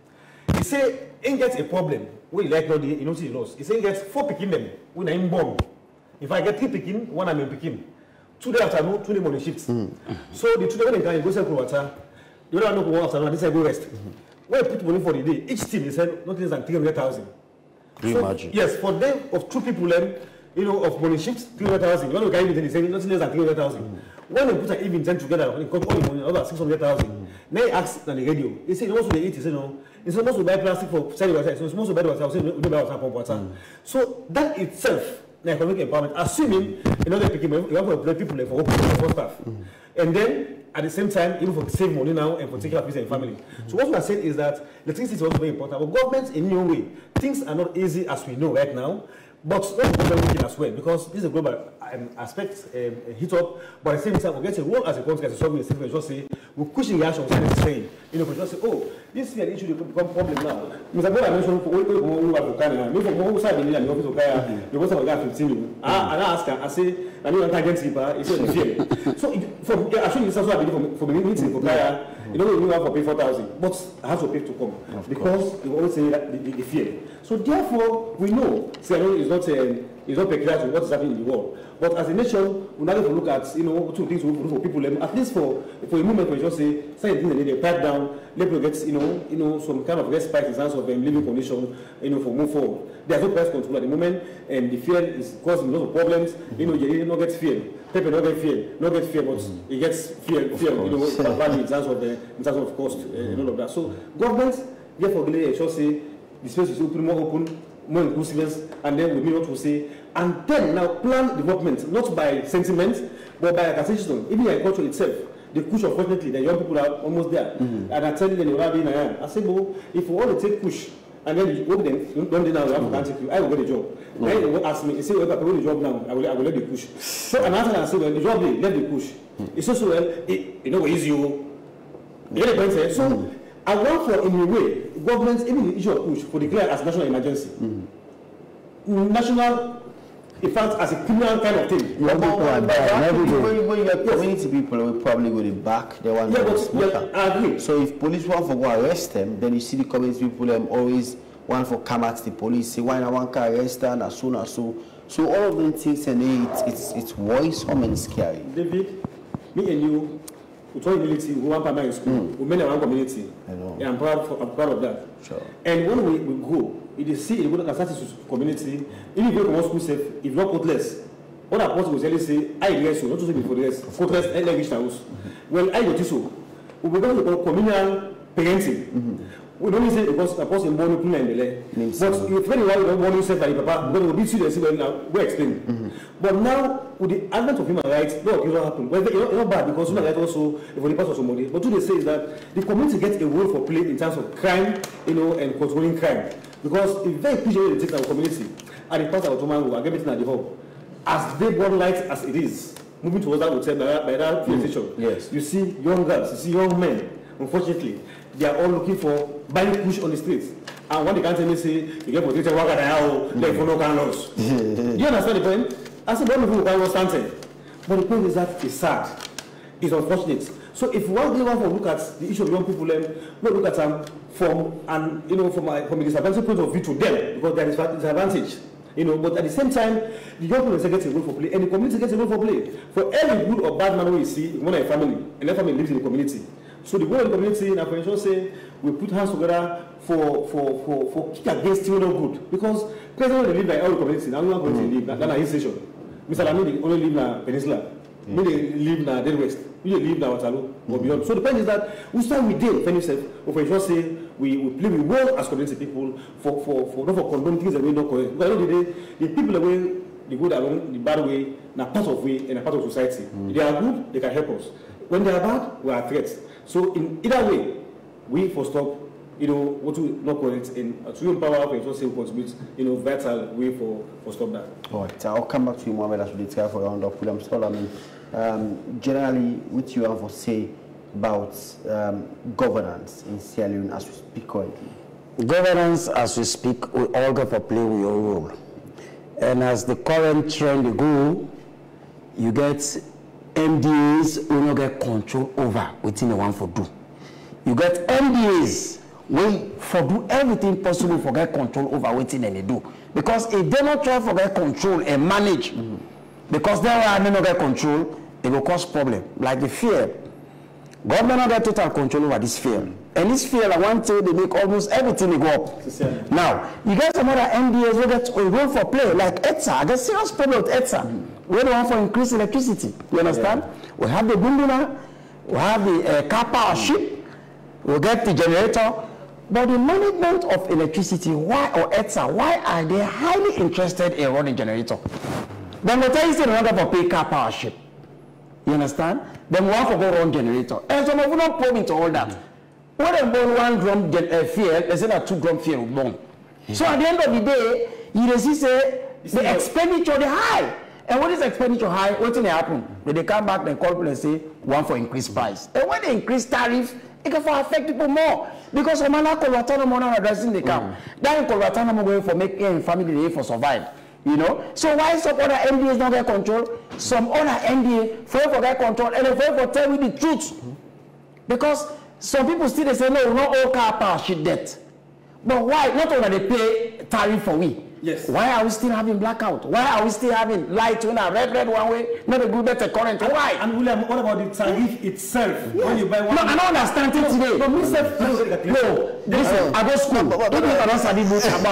Speaker 4: He say, ain't get a problem. We like no, you know, see loss. He say, he gets 4 picking them when I'm born. If I get 3 picking, 1 I'm in picking. 2 days afternoon, 2 days morning shifts. So the 2 days when they can go sell water, the other no go afternoon, this I go rest. When I put money for the day, each team they said not less than 300,000.
Speaker 2: Imagine.
Speaker 4: Yes, for them of 2 people you know, of morning shifts, 300,000. When we can even say nothing less than 300,000. When they put an even 10 together, they got all the money, about 600,000. Then they asked on the radio, they say, "What's they eat?" He said, "No, it's supposed to buy plastic for selling water. So it's supposed to buy water. We don't buy water, pump water." So that itself, the economic empowerment, assuming you know they pick you want to employ people for staff, and then at the same time, even for save money now and for taking care of his family. So what we are saying is that electricity is also very important. But government, in your way, things are not easy as we know right now. But not global as well, because this is a global aspect, hit up, but at the same time, we get a role as a country, as a sovereign state, we just say, we're pushing reactions and saying, you know, we just say, oh, this is an issue that become problem now. Mr. Bola mentioned for who are for Canada, me from who side in the office of Kaya, the most of the 15 years. And I ask her, I say, I know against Sipa, it's not fear. So, actually, it's also a bit for the meeting for Kaya, you know, you have to pay 4,000, but I have to pay to come, because you always say that the fear. So, therefore, we know, Sierra is not peculiar to what is happening in the world. But as a nation, we now have to look at, you know, 2 things we do for people, at least for a moment, we just say, certain things they pipe down, let people get, you know, some kind of respite in terms of living condition, you know, for move forward. There's no price control at the moment, and the fear is causing lots of problems. You know, you don't get fear. People don't get fear, but it gets fear, you know, value in terms of cost and all of that. So government, therefore, I should say, the space is open, more inclusiveness, and then we mean what we say, and then now plan development, not by sentiment, but by acquisition. Even the agriculture itself, the push, unfortunately, the young people are almost there. And I tell them, I say, well, if we want to take push, and then you work them, don't now, I will get a job. Now they will ask me, they say, well, if I will the job now, I will let the push. So and after I say, well, the job, let the push. It's also, well, you know, easy. You get the point? So, I want for, in a way, government, even the issue of push, for declare as national emergency. National, in fact, as a criminal kind of thing.
Speaker 1: When you get community people, will probably go to back. They want
Speaker 4: I agree.
Speaker 1: So if police want to go arrest them, then you see the community people always want to come at the police, say, why not want to arrest them, as soon as so. So all of them things, and it's worrisome and scary.
Speaker 4: David, me and you, we told humility, we want primary school, we made our own community.
Speaker 1: I know.
Speaker 4: And I'm proud of that.
Speaker 1: Sure.
Speaker 4: And when we go, it is see, it will start to community, even if you go to one school safe, if not put less. What I will tell you say, I guess so, not to say before this, put less, and language house. Well, I got this so. We go to communal parenting. We don't say because a person born in Pune, but if anyone don't want to say by papa, because we see the same now, we explain. But now, with the advent of human rights, no, it don't happen. Well, it's not bad because human rights also, if we pass on somebody. But what they say is that the community gets a role for play in terms of crime, you know, and controlling crime. Because it's very crucial they take our community. And the part of Tomango, I get it at the home. As they born light as it is, moving towards that hotel by that station,
Speaker 1: yes.
Speaker 4: You see young girls, you see young men, unfortunately, they are all looking for buying push on the streets. And when they can't tell me, say, you get protected, work at the house, they follow canals. Do you understand the point? I said, don't know who something. But the point is that it's sad. It's unfortunate. So if one day want to look at the issue of young people, we look at them from a disadvantage point of view to them, because there is disadvantage. You know, but at the same time, the young people get a role for play, and the community gets a role for play. For every good or bad man we see, one a family, and that family lives in the community. So the whole of the community, and I can say, we put hands together for kick against children good. Because presently they live like all the community, now we want to live, that's a hill station. Mr. Lamini only live in the peninsula. We live in the Dead West. We live in Waterloo or beyond. So the point is that we start with them, when you say, we play with well as community people for not for condone things that we don't correct. But at the end of the day, the people the way they go along the bad way, now part of way and a part of society. If they are good, they can help us. When they are bad, we are threats. So in either way, we for stop, what to not correct and to empower and also contribute, vital way for stop that.
Speaker 1: All right, I'll come back to you, Mohammed, as we try for round up. William Solomon, generally, what you have to say about governance in Sierra Leone as we speak currently?
Speaker 2: Governance, as we speak, we all got to play with your role. And as the current trend go, you get MDAs will not get control over within the one for do. You get MDAs will for do everything possible for get control over waiting and they do. Because if they not try for get control and manage, because they are not get control, it will cause problem. Like the fear. Government not get total control over this fear. And this fear, like one day they make almost everything they go up. Now, you get some other MDAs who get room for play, like ETSA. I get serious problem with ETSA. We don't want for increased electricity. You understand? We have the Bunduna, we have the car power ship, we get the generator. But the management of electricity, why, or ETSA, why are they highly interested in running generator? Then they tell you they want to pay car power ship. You understand? Then we want to go run generator. And some of you don't probe into all that. When they burn 1 drum fuel, they say that 2 drum fuel will burn. So at the end of the day, you see say the expenditure is high. And when this expenditure high, what will happen? When they come back and call people and say, one for increased price. And when they increase tariff, it can affect people more. Because some other Colvatana money are addressing the camp. That in Colvatana going for making family for survive. You know? So why some other MDAs don't get control? Some other MDA for get control and for tell you the truth. Because some people still they say no, not all car power shit debt. But why? Not only they pay tariff for we.
Speaker 3: Yes.
Speaker 2: Why are we still having blackout? Why are we still having light when a red one way, not a good better current? Why?
Speaker 3: And William, what about the tariff itself?
Speaker 2: Yeah.
Speaker 3: When you buy one,
Speaker 2: no, I don't understand it today. No, listen, I go school. I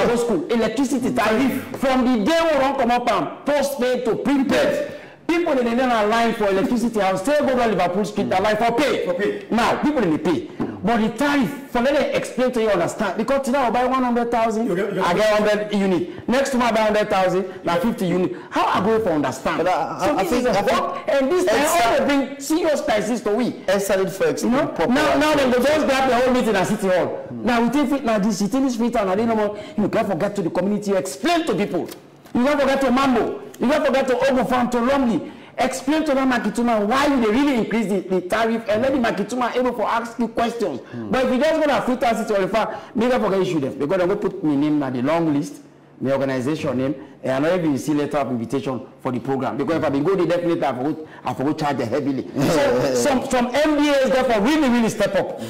Speaker 2: go school. Electricity tariff from the day we don't come up and postpaid to prepaid. People in the line for electricity, I'll still go to Liverpool Street, the line for pay. Now, people in the pay. But the tariff, for let me explain to you, understand. Because today I buy 100,000, I get 100 unit. Next time I buy 100,000, like 50 unit. How I go for understand?
Speaker 1: But I think
Speaker 2: and this time all they bring serious prices to we.
Speaker 1: Excellent for explaining.
Speaker 2: Now they go just grab the whole meeting at City Hall. Now we take it now this, you take this fit and I didn't know you can't forget to the community, explain to people. You can't forget to Mambo. You can't forget to Ogo Farm, to Lumley. Explain to them Makituma why they really increase the tariff and let the Makituma able to ask you questions. But if you just go to free city or refer, maybe I forget issue them because I'm going to put my name on the long list, the organization name, and I know if you see letter of invitation for the program. Because if I go there, definitely I forgot charge them heavily. So some MBAs therefore really step up.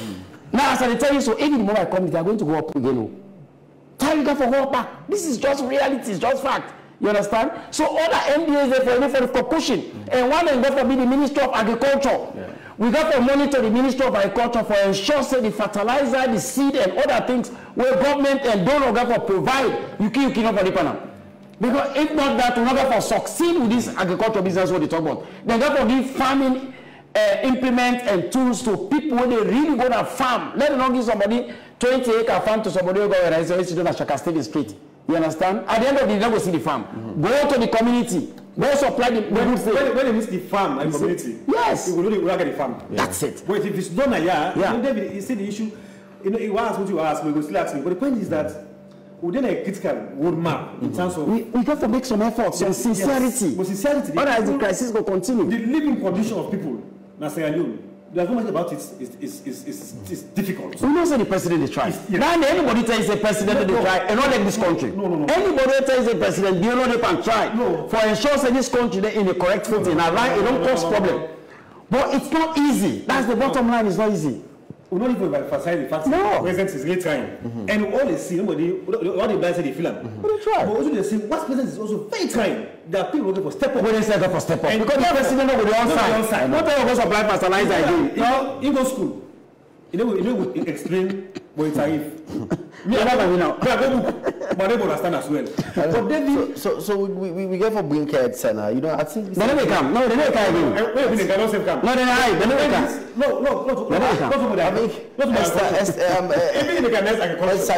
Speaker 2: Now as I tell you, so even the moment I come, they are going to go up again. Tariff therefore go back. This is just reality, it's just fact. You understand? So all the MDAs there for pushing. And one of them got to be the Ministry of Agriculture. Yeah. We got to monitor the Ministry of Agriculture for ensure say the fertilizer, the seed, and other things where government and donor got to provide. You cannot for the panel. Because if not that, we're not going to succeed with this agricultural business what they talk about. They got to give farming implements and tools to people when they really go to farm. Let them not give somebody 20-acre farm to somebody who go and say, you don't have to Street. You understand? At the end of the day, don't go see the farm. Go to the community. Go supply the
Speaker 3: when they miss the farm and community.
Speaker 2: Yes.
Speaker 3: You will really get the farm.
Speaker 2: Yeah. That's it.
Speaker 3: But if it's done you see the issue. You know, you ask what you ask, we will still ask me. But the point is that within a critical roadmap in terms of
Speaker 2: we got to make some efforts, some sincerity.
Speaker 3: But sincerity.
Speaker 2: Otherwise the crisis will continue.
Speaker 3: The living condition of people, Leone, there's not much about it. It's difficult.
Speaker 2: We don't say the president is trying. Now anybody tells the president they try, and not like this country. No. Anybody tells the president, do you know they can try? No. For ensure that this country they in the correct footing, and it don't cause problem. But it's not easy. That's the bottom line. It's not easy.
Speaker 3: We're not even emphasizing the fact that the president is really trying. And all they see, all the guys say they feel them.
Speaker 2: But they try.
Speaker 3: But also they see what president is also very trying. There are people looking for step up.
Speaker 2: When they step up for step up. Because the president will be on side. Not all of us apply fertilizer again.
Speaker 3: No, you go school. You know, we explain what it's tariff.
Speaker 2: Me, I don't know.
Speaker 3: But they understand as well. But then
Speaker 1: so we get for bring kids and you know I think
Speaker 2: they never come. No, they never come again.
Speaker 3: Wait, they don't come.
Speaker 2: No, they never come.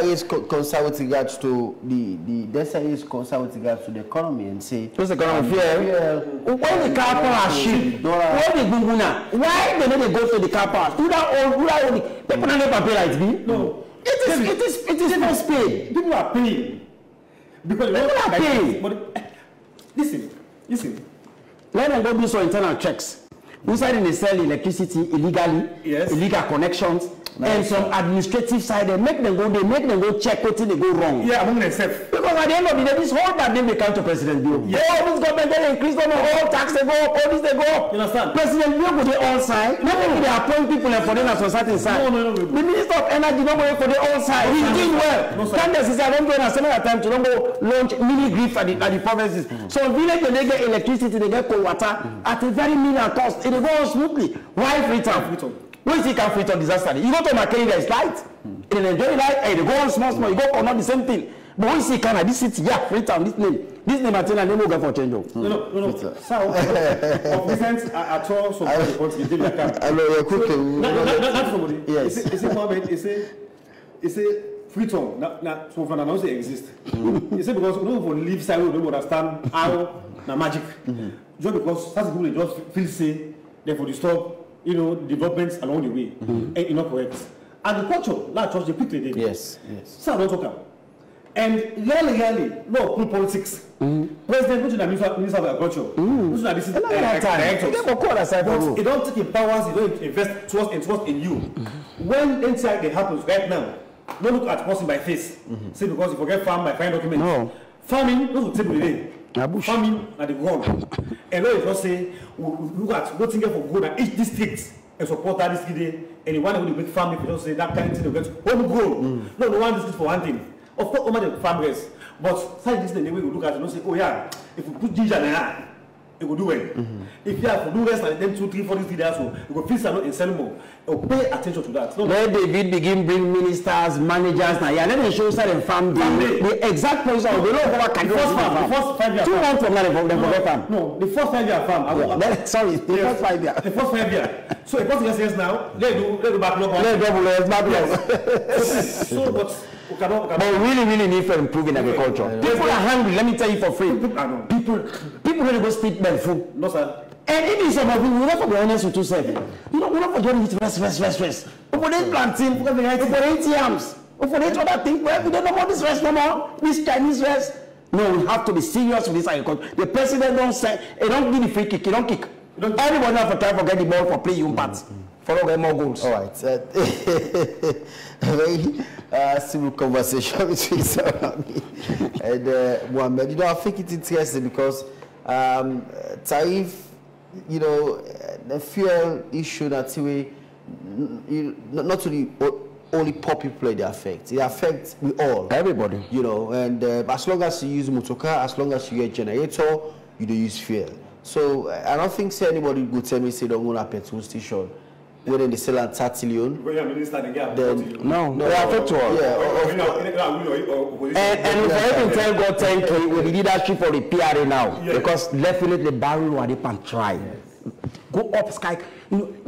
Speaker 1: Is concerned with regards to the economy and say
Speaker 2: what's the economy fear? When the car power ship, when the Gunguna, why they never go to the car power? Who that people never pay like me? No. It is not paid.
Speaker 3: People are paying. Because
Speaker 2: people are paying.
Speaker 3: But listen.
Speaker 2: Let them go do some internal checks. Inside they sell electricity illegally, illegal connections, and some administrative side, they make them go check what they go wrong.
Speaker 4: Yeah, among themselves.
Speaker 2: Because at the end of the day, this whole bad name they come to President Bio. Yeah. Oh, this government they increase them, all tax they go up, all this they go up.
Speaker 4: You understand?
Speaker 2: President Bio go they all side. Not only they appoint people and for them as a certain side.
Speaker 4: No.
Speaker 2: The Minister of Energy don't go for the all side. He's doing well. Candace is I don't go in a similar time to don't go launch mini grids at the provinces. So village they get electricity, they get cold water at a very minimal cost. It will go on smoothly. Why Freetown? When you can Freetown disaster, you go to Makeni, there is light. It is very light, and they go on small, you go for not the same thing. But when you see Canada, this city, yeah, Freetown, this name, I tell you, name will go for change.
Speaker 4: No. So, of recent, I saw some reports in the account.
Speaker 1: I know you're cooking.
Speaker 4: Not somebody.
Speaker 1: Yes.
Speaker 4: It's a Mohammed, it's a Freetown. Now, so for now, they exist. You say because we don't live side, we don't understand how the magic. Just because some people just feel safe, therefore disturb, developments along the way, and not correct. And the culture, that church, they quickly did.
Speaker 1: Yes.
Speaker 4: So I don't talk about. And really, no politics. President, go to the Minister of Agriculture. Go to the Director. They don't take in powers, they don't invest trust in you. When inside they happens right now, don't look at person by face. Say because you forget farm by fine documents. No. Farming, those will take the day. Farming at the ground. And then you just say, look at what thing for good at each district and support that district day. And the one who will make farming, if you don't say that kind of thing, they'll get home grown. No, the one district for one thing. Of course, over the farmers. But side this the way we look at it, and say, oh yeah, if we put ginger there, it will do well. If you have to do less than them 2, 3, 4 days, so you will feel some in sell more. Pay attention to that.
Speaker 2: Let David begin bring ministers, managers. Now, yeah, let them show certain farm the exact position. They know what can do.
Speaker 4: The first 5 years.
Speaker 2: 2 months from now, they forget farm.
Speaker 4: No, the first 5 year farm.
Speaker 2: Sorry, the first 5 years.
Speaker 4: The first 5 years. So a person says now, let do backlog.
Speaker 2: Let double backlog.
Speaker 4: So, but.
Speaker 2: But we really need for improving agriculture. People are hungry, let me tell you for free. People really go speak bad food.
Speaker 4: No, sir.
Speaker 2: And even some of you, we're not for be honest with yourself. You know, we're not for doing it rest. For they planting, for they yams, for they other things, we don't know about this rest no more. This Chinese rest. No, we have to be serious with this agriculture. The president don't say, he don't give the free kick, he don't kick. Everybody have to try to get the ball for play your parts. For get more goals.
Speaker 1: All right. Very civil conversation between Sarami and Mohammed. I think it's interesting because tariff, the fuel issue that way, not only poor people they affect. It affects we all.
Speaker 2: Everybody.
Speaker 1: And as long as you use motorcar, as long as you get generator, you don't use fuel. So I don't think anybody would tell me say don't go to a petrol station. When they sell at 30 million,
Speaker 2: no, they affect to us. And if I can tell God thank you with the leadership for the PRA now, because definitely barrel what they can try. Go up sky,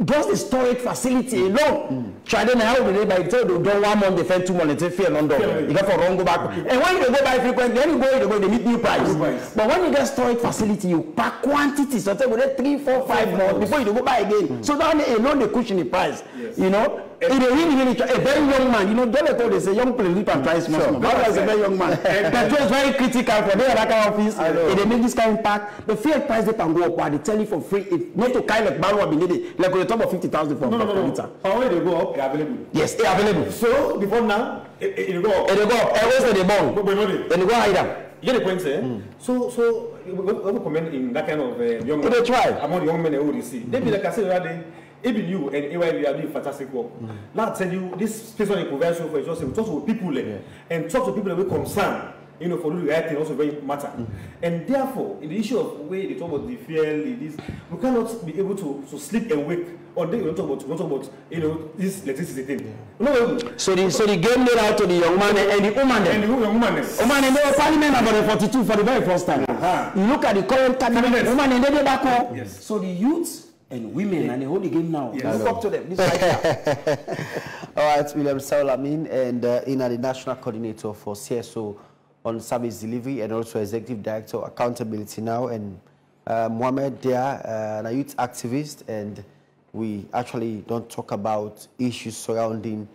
Speaker 2: just the storage facility alone. Try them how they by tell they don't 1 month, they spend 2 months, they fear London. You got for wrong go back. And when you go by frequently, then you go, they meet new price. But when you get storage facility, you pack quantity, so take with 3, 4, 5 months before you go buy again. So now they alone they cushion the price. It really a very young man, they say young people live and try small. That was a very young man. Petrol is very critical for their kind of office. They make this kind of pack. The fuel price they can go up, but they tell you for free. If not to kind of barrel be needed, like on the top of 50,000 for
Speaker 4: per liter. How when they go up, they're available.
Speaker 2: Yes, they're available.
Speaker 4: So before now, it go up.
Speaker 2: It go up. Always they born. Then they go higher.
Speaker 4: You get the point, sir? So we comment in that kind of young men.
Speaker 2: They try.
Speaker 4: Among young men, they already see. They be like I said the other day. Even you and AYB are doing fantastic work. Now I tell you, this space on the provincial for just we talk to people and talk to people that we concern, for doing the right thing also very matter. And therefore, in the issue of where they talk about the fuel, we cannot be able to sleep and wake. Or they don't talk about this electricity thing. No.
Speaker 2: So the game laid out to the young man and the woman.
Speaker 4: And the young woman.
Speaker 2: Woman and they were parliament about the 42 for the very first time. You look at the current cabinet, woman and they back home.
Speaker 4: Yes.
Speaker 2: So the youths and women and they hold the game now. Yes. Look up to them. This right
Speaker 1: all right, William Saulamin and the National Coordinator for CSO on Service Delivery and also Executive Director Accountability now, and Mohammed there, a youth activist, and we actually don't talk about issues surrounding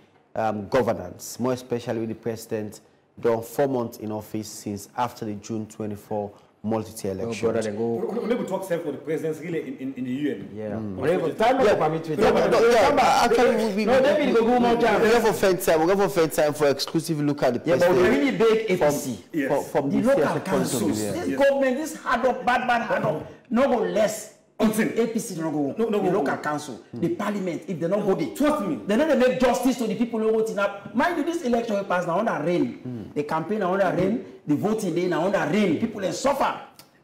Speaker 1: governance, more especially with the President done 4 months in office since after the June 24 multi-tier elections.
Speaker 2: Brother, then go.
Speaker 3: When we talk self for the presidents really in the UN.
Speaker 2: Yeah.
Speaker 1: Actually, we're going for fair time for exclusive look at the
Speaker 2: president.
Speaker 1: Yeah,
Speaker 2: but we really big APC.
Speaker 1: From
Speaker 2: the local councils. This government, this hard up, bad hard up, no go less. Until APC no go. No, the local council, the parliament, if they not go there. Trust me. They not make justice to the people who voting up. Mind you, this election will pass now under rain. The campaign now under rain, the voting day now under rain. People they suffer.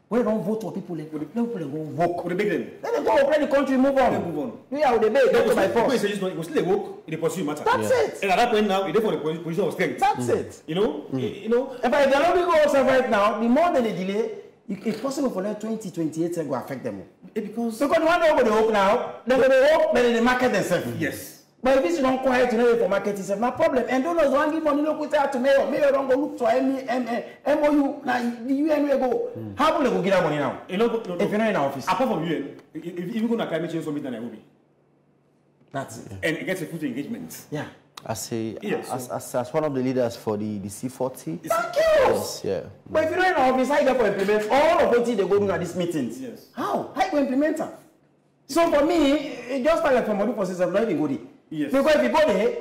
Speaker 2: When they don't vote for people, people they go vote.
Speaker 3: Let them
Speaker 2: go play the country, move on. We are the big. That's my force.
Speaker 3: It was still a work in the pursue matter.
Speaker 2: That's it.
Speaker 3: And at that point now, you're for the position of strength.
Speaker 2: That's it.
Speaker 3: You know.
Speaker 2: If I don't go outside right now, the more than they delay. It's possible for them 2028 to go affect them. Because one day over the hope now, they're going to hope, then they market themselves.
Speaker 3: Yes.
Speaker 2: But if it's not quiet to know for market itself, no problem. And donors don't give money, look out to mayor. Mayor don't go look to MOU. Now the UN will go. How will they go get that money now?
Speaker 3: No.
Speaker 2: If you're not in office.
Speaker 3: Apart from UN, if you go to climate change summit, then I will be.
Speaker 2: That's it.
Speaker 3: And it gets a full engagement.
Speaker 2: Yeah.
Speaker 1: As one of the leaders for the C40.
Speaker 2: Thank you.
Speaker 1: Yes, yeah.
Speaker 2: But if you're not in office, how you go to implement all of what they go doing at these meetings?
Speaker 3: Yes.
Speaker 2: How? How you go implement them? So for me, it just like from model process, I'm not even go there.
Speaker 3: Yes.
Speaker 2: Because if you go there,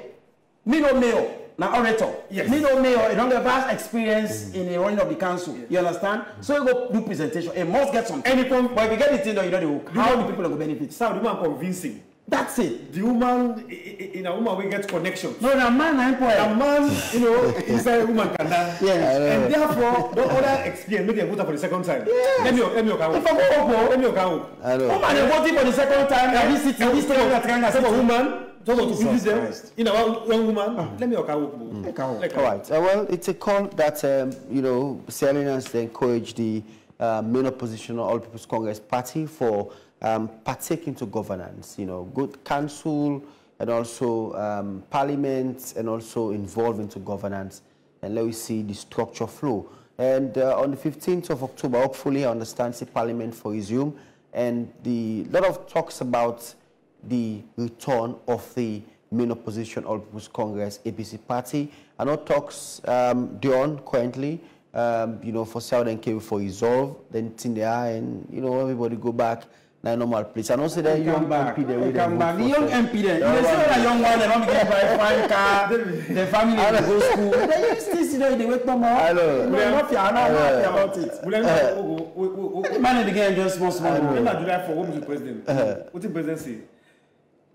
Speaker 2: me no mayor, now orator.
Speaker 3: Yes.
Speaker 2: Me no mayor, you don't get vast experience in the running of the council. Yes. You understand? So you go do presentation. It must get some. But if you get it in there, you know how the people are going to benefit.
Speaker 3: Some the man convincing.
Speaker 2: That's it.
Speaker 3: The woman in a woman will get connection.
Speaker 2: No, the man,
Speaker 3: a man, inside a woman can die.
Speaker 2: Yes.
Speaker 3: And therefore, don't other experience make them vote for the second time.
Speaker 2: Yes.
Speaker 3: Let me
Speaker 2: if I go up,
Speaker 3: let me
Speaker 2: woman is voting for the second time. And this city, this thing that
Speaker 3: a woman. Jesus Christ. One woman. Let me
Speaker 1: All right. Well, it's a call that Sierra encourage the main opposition All People's Congress Party for partaking to governance. Good council and also parliament and also involved into governance. And let me see the structure flow. And on the 15th of October, hopefully, I understand the parliament for resume and lot of talks about the return of the main opposition All People's Congress APC party. I know talks done currently, for Southern Cape for resolve, then Tindia and everybody go back na normal place. I know say that young MP there.
Speaker 2: Come back. The young MP there. You see that young one, they don't get by fine car, the family go school. They still see they wait no more.
Speaker 1: I know.
Speaker 2: We're not happy about it. Man again just small.
Speaker 3: Remember July 4, what was the president? What did the president say?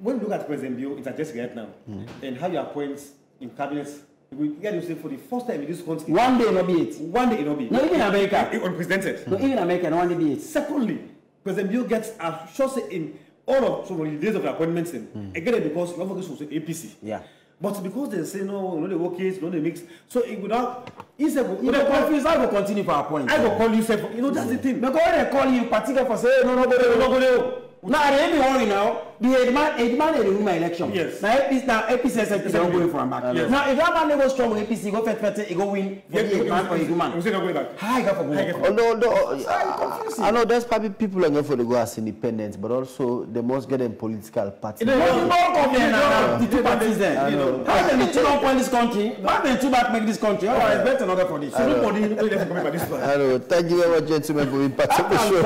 Speaker 3: When you look at President Bio, it's just right now, and how you appoint in cabinets, we get to say for the first time in this country.
Speaker 2: One day not be it.
Speaker 3: One day it not be.
Speaker 2: No, even America.
Speaker 3: Unprecedented.
Speaker 2: No, even America, no one day be it.
Speaker 3: Secondly, President Bio gets a short say in all of the days of the appointments. Again, because you have to go to APC.
Speaker 2: Yeah.
Speaker 3: But because they say no, they work case, no, they mix. So it would not. He said,
Speaker 2: I will continue for appointment.
Speaker 3: I will call you. That's the thing.
Speaker 2: Because when they call you, particular for say no, go there. Now, I don't worry now. The headman is the woman election.
Speaker 3: Yes.
Speaker 2: Now, APC don't go for him back.
Speaker 3: Yes.
Speaker 2: Now, if that man goes strong with APC, go fete, he go win for the headman or the woman.
Speaker 3: We say not going back.
Speaker 2: How you go for go?
Speaker 1: Although, I know there's probably people are going for the go as independents, but also they must get them political party.
Speaker 2: The two parties there. How can the two not point this country? How can the two back make this country? Otherwise, better not go for this. So nobody coming by this one.
Speaker 1: I know. Thank you very much, gentlemen, for being part of the show.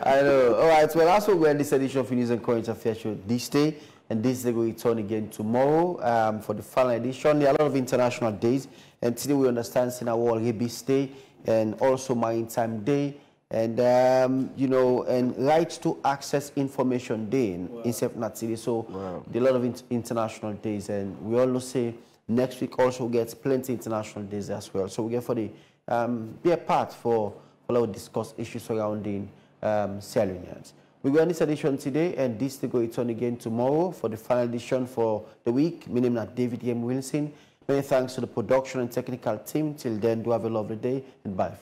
Speaker 1: I know. All right. Well, that's what we're in this edition of News and Current Affairs show this day. And this day we return again tomorrow for the final edition. There are a lot of international days. And today we understand Sina World Rabies Day and also Maritime Day. And, and Right to Access Information Day in September City. So there are a lot of international days. And we also say next week also gets plenty international days as well. So we get for the be a part for to discuss issues surrounding Sierra Leoneans. We go on this edition today, and this to go return again tomorrow for the final edition for the week. My name is David M. Wilson. Many thanks to the production and technical team. Till then, do have a lovely day, and bye for now.